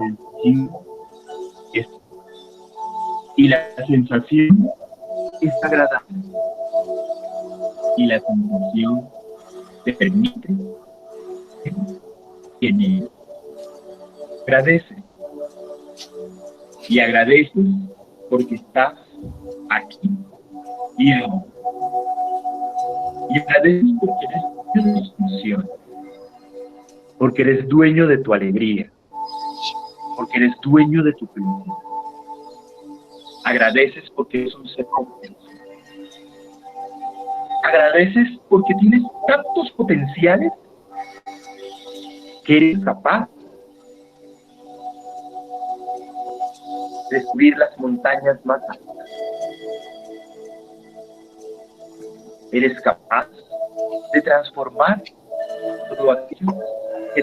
sensación es agradable. Y la sensación te permite que agradece. Y agradeces porque estás aquí y ahora. Y agradeces porque eres dueño de tus funciones. Porque eres dueño de tu alegría. Porque eres dueño de tu felicidad. Agradeces porque eres un ser completo. Agradeces porque tienes tantos potenciales que eres capaz de subir las montañas más altas. Eres capaz de transformar todo aquello que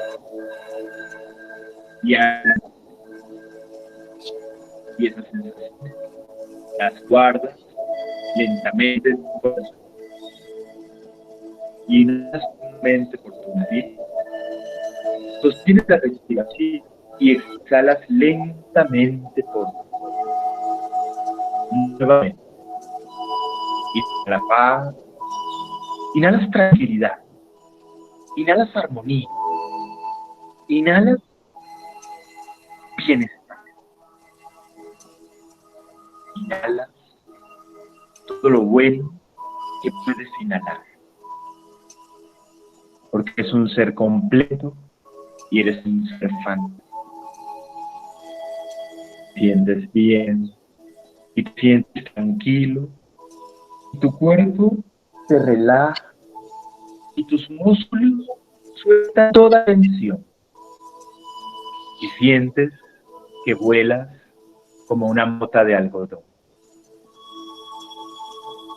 y esas sensaciones las guardas lentamente en tu corazón. Y inhalas profundamente por tu nariz, sostienes la respiración y exhalas lentamente por tu boca. Nuevamente. Inhala paz, inhalas tranquilidad Inhalas armonía. Inhalas bienestar. Inhalas todo lo bueno que puedes inhalar. Porque es un ser completo y eres un ser fantástico. Te sientes bien y te sientes tranquilo. Y tu cuerpo se relaja y tus músculos sueltan toda tensión. Y sientes que vuelas como una mota de algodón.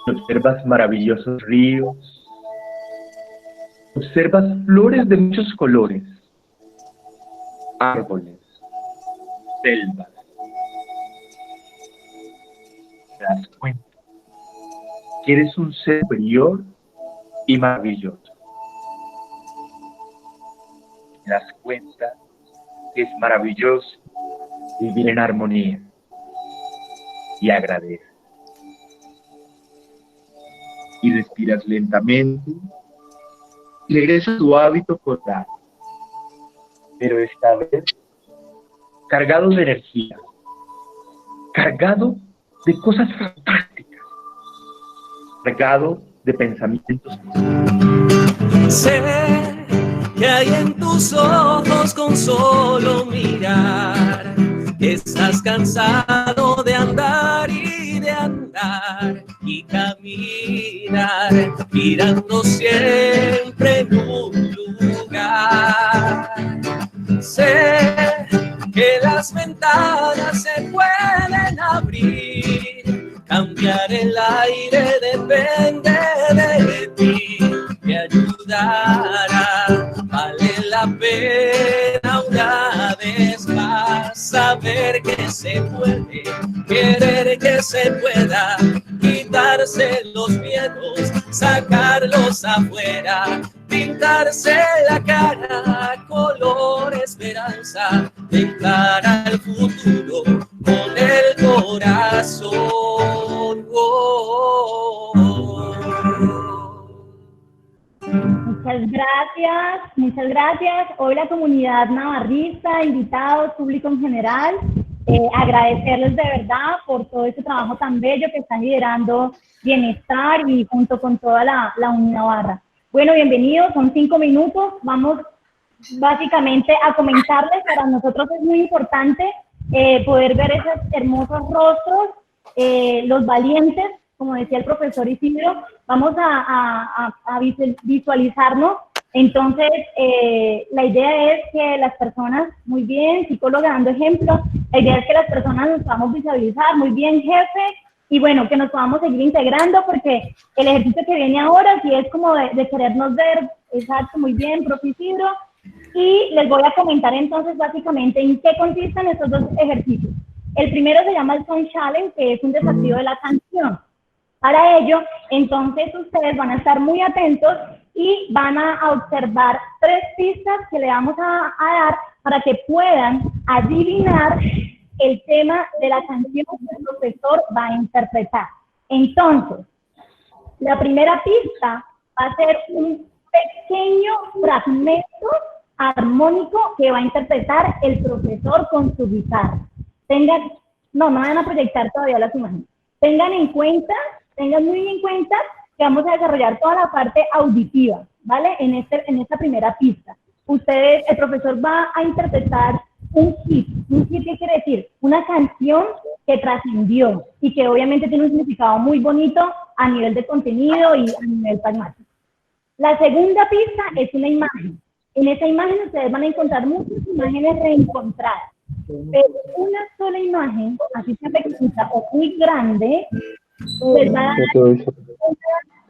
Observas maravillosos ríos. Observas flores de muchos colores. Árboles. Selvas. Te das cuenta que eres un ser superior y maravilloso. Te das cuenta que es maravilloso vivir en armonía y agradecer. Y respiras lentamente y regresa a tu hábito corporal, pero esta vez cargado de energía, cargado de cosas fantásticas, cargado de pensamientos. Sé que hay en tus ojos con solo mirar, estás cansado de andar y caminar, girando siempre en un lugar. Sé que las ventanas se pueden abrir, cambiar el aire depende de ti, te ayudará, vale la pena una vez más saber que se puede, querer que se pueda, quitarse los miedos, sacarlos afuera, pintarse la cara color esperanza, de cara al futuro con el corazón. Muchas gracias. Hoy la comunidad navarrista, invitados, público en general, agradecerles de verdad por todo ese trabajo tan bello que están liderando Bienestar y junto con toda la Navarra. Bueno, bienvenidos, son 5 minutos, vamos básicamente a comentarles, para nosotros es muy importante poder ver esos hermosos rostros, los valientes, como decía el profesor Isidro, vamos a visualizarnos. Entonces, la idea es que las personas, muy bien, psicóloga dando ejemplo, la idea es que las personas nos podamos visualizar, muy bien, jefe, y bueno, que nos podamos seguir integrando, porque el ejercicio que viene ahora sí es como de querernos ver, exacto, muy bien, profe Isidro, y les voy a comentar entonces básicamente en qué consisten estos dos ejercicios. El primero se llama el Song Challenge, que es un desafío de la canción. Para ello, entonces ustedes van a estar muy atentos y van a observar 3 pistas que le vamos a dar para que puedan adivinar el tema de la canción que el profesor va a interpretar. Entonces, la primera pista va a ser un pequeño fragmento armónico que va a interpretar el profesor con su guitarra. No van a proyectar todavía las imágenes. Tengan muy en cuenta que vamos a desarrollar toda la parte auditiva, ¿vale? En esta primera pista. El profesor va a interpretar un hit. ¿Un hit qué quiere decir? Una canción que trascendió y que obviamente tiene un significado muy bonito a nivel de contenido y a nivel pragmático. La segunda pista es una imagen. En esa imagen ustedes van a encontrar muchas imágenes reencontradas. Pero una sola imagen, así sea pequeñita o muy grande, les va a dar una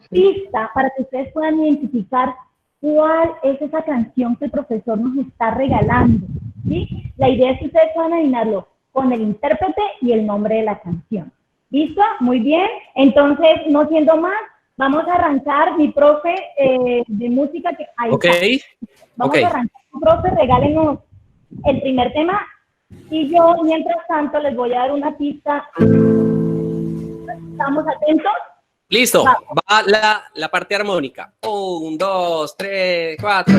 pista para que ustedes puedan identificar cuál es esa canción que el profesor nos está regalando, ¿sí? La idea es que ustedes puedan adivinarlo con el intérprete y el nombre de la canción. ¿Listo? Muy bien. Entonces, no siendo más, vamos a arrancar. Mi profe de música, que ahí está. Vamos a arrancar. Profe, regálenos el primer tema. Y yo, mientras tanto, les voy a dar una pista. ¿Estamos atentos? Listo, va la parte armónica. 1, 2, 3, 4.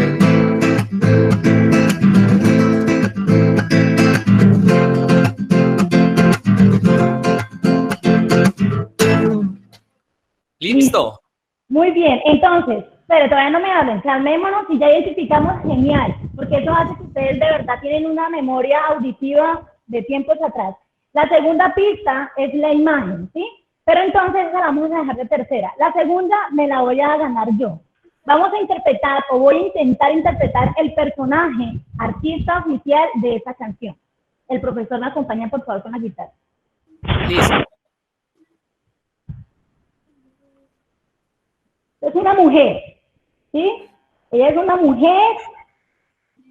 Listo. Muy bien, entonces, pero todavía no me hablen, calmémonos y ya identificamos, genial, porque eso hace que ustedes de verdad tienen una memoria auditiva de tiempos atrás. La segunda pista es la imagen, ¿sí? Pero entonces la vamos a dejar de tercera. La segunda me la voy a ganar yo. Vamos a interpretar, o voy a intentar interpretar el personaje, artista oficial de esta canción. El profesor me acompaña, por favor, con la guitarra. Listo. Es una mujer, ¿sí? Ella es una mujer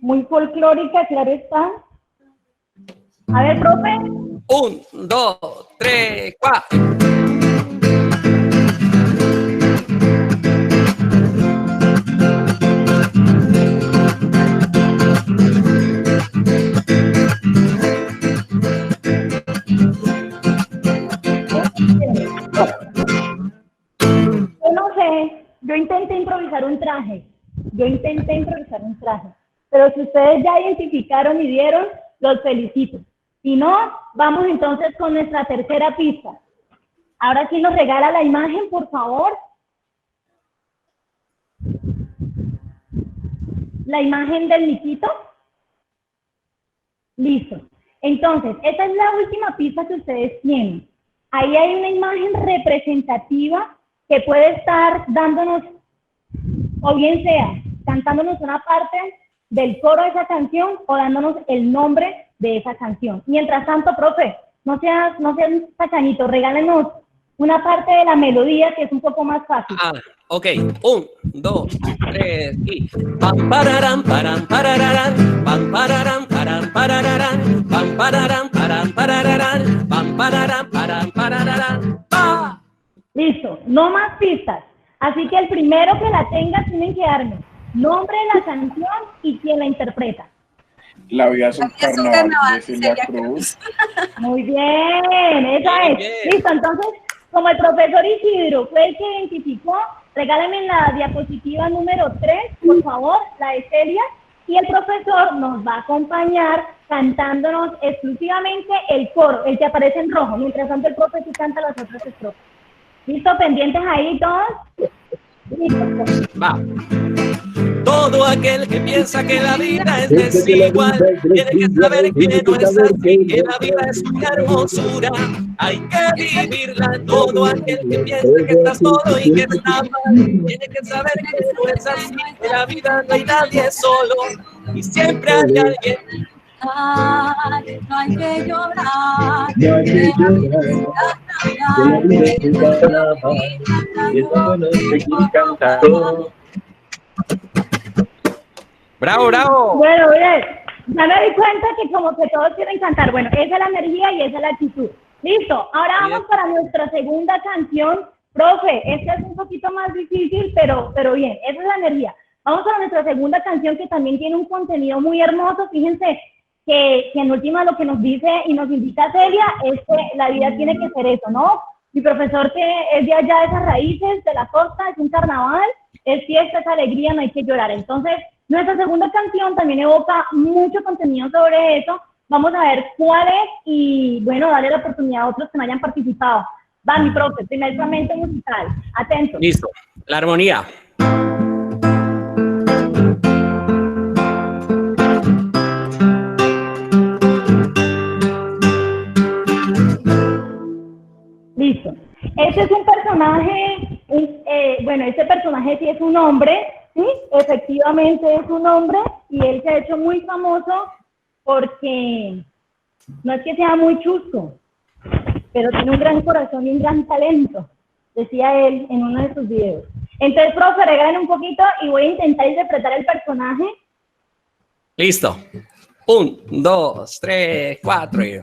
muy folclórica, claro está. A ver, profe. 1, 2, 3, 4. Yo no sé, yo intenté improvisar un traje, pero si ustedes ya identificaron y vieron, los felicito. Si no, vamos entonces con nuestra tercera pista. Ahora sí nos regala la imagen, por favor. La imagen del miquito. Listo. Entonces, esta es la última pista que ustedes tienen. Ahí hay una imagen representativa que puede estar dándonos, o bien sea, cantándonos una parte del coro de esa canción o dándonos el nombre de esa canción. Mientras tanto, profe, no sean tacañitos, regálenos una parte de la melodía que es un poco más fácil. Ok. 1, 2, 3 y pam pararam param parararán, pam pararam param parararán, pam pararam param parararán, pam pararam param parararán. ¡Pa! Listo, no más pistas. Así que el primero que la tenga tienen que darme nombre de la canción y quién la interpreta. La vida es un carnaval de Celia Cruz. Muy bien, esa es. Bien. Listo, entonces, como el profesor Isidro fue el que identificó, regálenme la diapositiva número 3, por favor, la de Celia, y el profesor nos va a acompañar cantándonos exclusivamente el coro, el que aparece en rojo, mientras tanto el profe sí canta las otras estrofas. ¿Listo? ¿Pendientes ahí todos? Listo. Va. Todo aquel que piensa que la vida es desigual tiene que saber que no es así, que la vida es una hermosura. Hay que vivirla. Todo aquel que piensa que está solo y que está mal tiene que saber que no es así, que la vida no hay nadie solo y siempre hay alguien. No hay que llorar, No hay que llorar, seguir cantando. ¡Bravo, bravo! Bueno, bien, ya me di cuenta que como que todos quieren cantar. Bueno, esa es la energía y esa es la actitud. Listo, ahora vamos para nuestra segunda canción. Profe, esta es un poquito más difícil, pero bien, esa es la energía. Vamos para nuestra segunda canción que también tiene un contenido muy hermoso. Fíjense que en última lo que nos dice y nos invita Celia es que la vida tiene que ser eso, ¿no? Mi profesor que es de allá de esas raíces, de la costa, es un carnaval, es fiesta, es alegría, no hay que llorar. Entonces, nuestra segunda canción también evoca mucho contenido sobre eso. Vamos a ver cuál es y, bueno, darle la oportunidad a otros que no hayan participado. Va, mi profe, primer fragmento musical. Atentos. Listo. La armonía. Listo. Este es un personaje, bueno, este personaje sí es un hombre, ¿sí? Efectivamente es un hombre y él se ha hecho muy famoso porque no es que sea muy chusco, pero tiene un gran corazón y un gran talento, decía él en uno de sus videos. Entonces, profe, regalen un poquito y voy a intentar interpretar el personaje. Listo. 1, 2, 3, 4 y...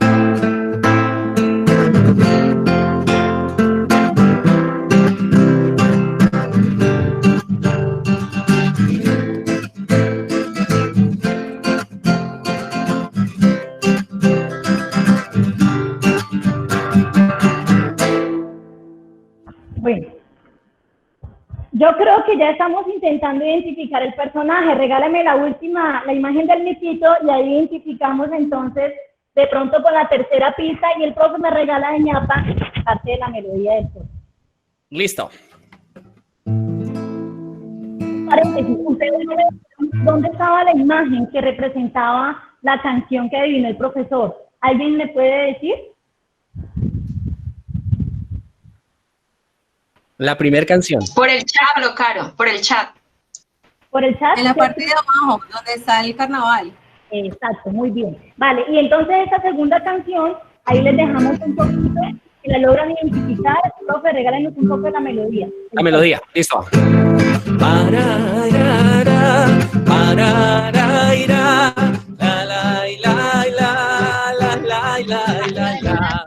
Bueno, Yo creo que ya estamos intentando identificar el personaje. Regálame la imagen del miquito y ahí identificamos entonces de pronto con la tercera pista y el profe me regala de ñapa parte de la melodía del profe. Listo. Paréntesis, ustedes no ven dónde estaba la imagen que representaba la canción que adivinó el profesor. ¿Alguien me puede decir? La primera canción. Por el chat, Caro, por el chat. ¿Por el chat? En la parte de abajo, donde está el carnaval. Exacto, muy bien. Vale, y entonces esta segunda canción, ahí les dejamos un poquito, si la logran identificar, profe, regálenos un poco de la melodía. La melodía, listo. Pararara, pararaira, la, la, la, la, la, la, la, la, la.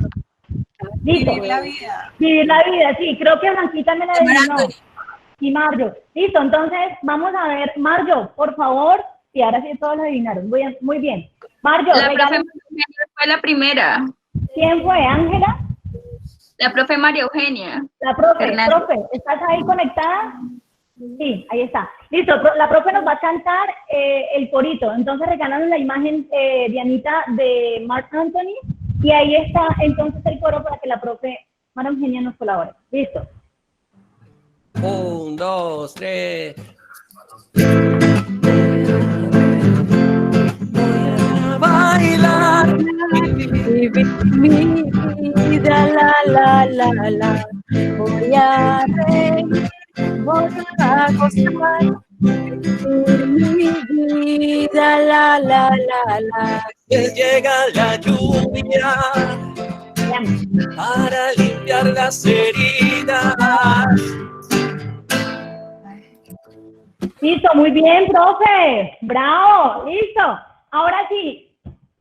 Listo. Vivir la vida. Vivir la vida, sí, creo que Blanquita me la adivinó. Anthony. Y Marjo. Listo, entonces vamos a ver, Marjo, por favor, y ahora sí todos lo adivinaron. Muy bien. Marjo, La profe regálame. María Eugenia fue la primera. ¿Quién fue? ¿Ángela? La profe María Eugenia. La profe, Hernández. profe, ¿estás ahí conectada? Sí, ahí está. Listo, la profe nos va a cantar el corito. Entonces regálanos la imagen, Dianita, de Marc Anthony. Y ahí está entonces el coro para que la profe María Eugenia nos colabore. Listo. 1, 2, 3. Voy a bailar. Vivir mi vida, la, la, la, la. Voy a reír, voy a gozar. Vivir mi vida, la, la, la, la. Que llega la lluvia para limpiar las heridas. Listo, muy bien, profe. Bravo, listo. Ahora sí,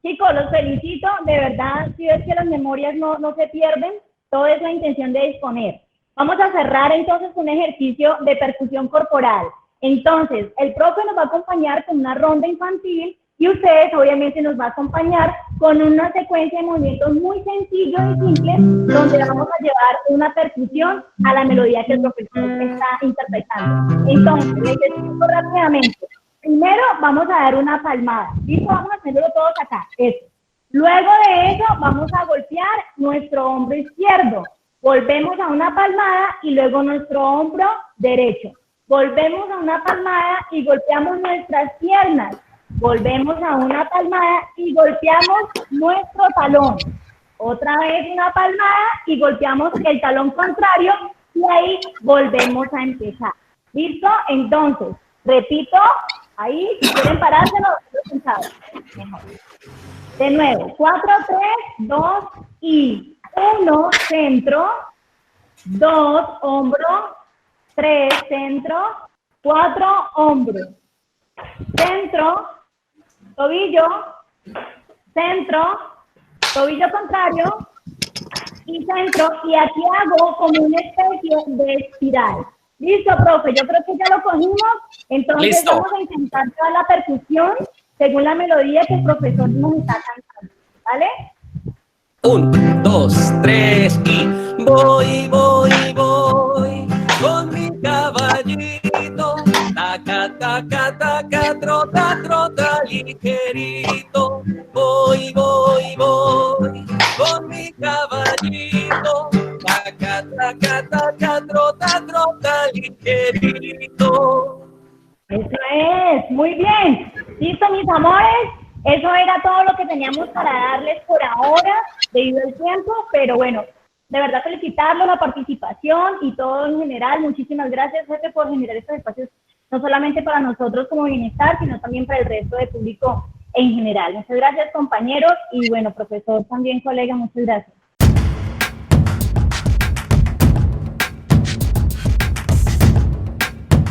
chicos, los felicito. De verdad, si ves que las memorias no se pierden, todo es la intención de disponer. Vamos a cerrar entonces un ejercicio de percusión corporal. Entonces, el profe nos va a acompañar con una ronda infantil y ustedes obviamente nos va a acompañar con una secuencia de movimientos muy sencillos y simples donde vamos a llevar una percusión a la melodía que el profesor está interpretando. Entonces, les explico rápidamente. Primero vamos a dar una palmada. ¿Listo? Vamos a hacerlo todos acá. Eso. Luego de eso vamos a golpear nuestro hombro izquierdo. Volvemos a una palmada y luego nuestro hombro derecho. Volvemos a una palmada y golpeamos nuestras piernas. Volvemos a una palmada y golpeamos nuestro talón. Otra vez una palmada y golpeamos el talón contrario y ahí volvemos a empezar. ¿Listo? Entonces, repito, ahí, si quieren pararse, mejor. De nuevo, 4, 3, 2 y 1, centro, 2, hombro, 3, centro, 4, hombro, centro, tobillo, centro, tobillo contrario y centro, y aquí hago como una especie de espiral. Listo, profe, yo creo que ya lo cogimos, entonces Listo. Vamos a intentar toda la percusión según la melodía que el profesor nos está cantando, ¿vale? 1, 2, 3 y voy, voy, voy con mi caballito, taca, taca, taca, trota, trota, ligerito. Voy, voy, voy con mi caballito, taca, taca, taca, trota, trota, ligerito. Eso es, muy bien. Listo, mis amores. Eso era todo lo que teníamos para darles por ahora, debido al tiempo, pero bueno, de verdad felicitarlos, la participación y todo en general. Muchísimas gracias, jefe, por generar estos espacios, no solamente para nosotros como Bienestar, sino también para el resto del público en general. Muchas gracias, compañeros, y bueno, profesor, también colega, muchas gracias.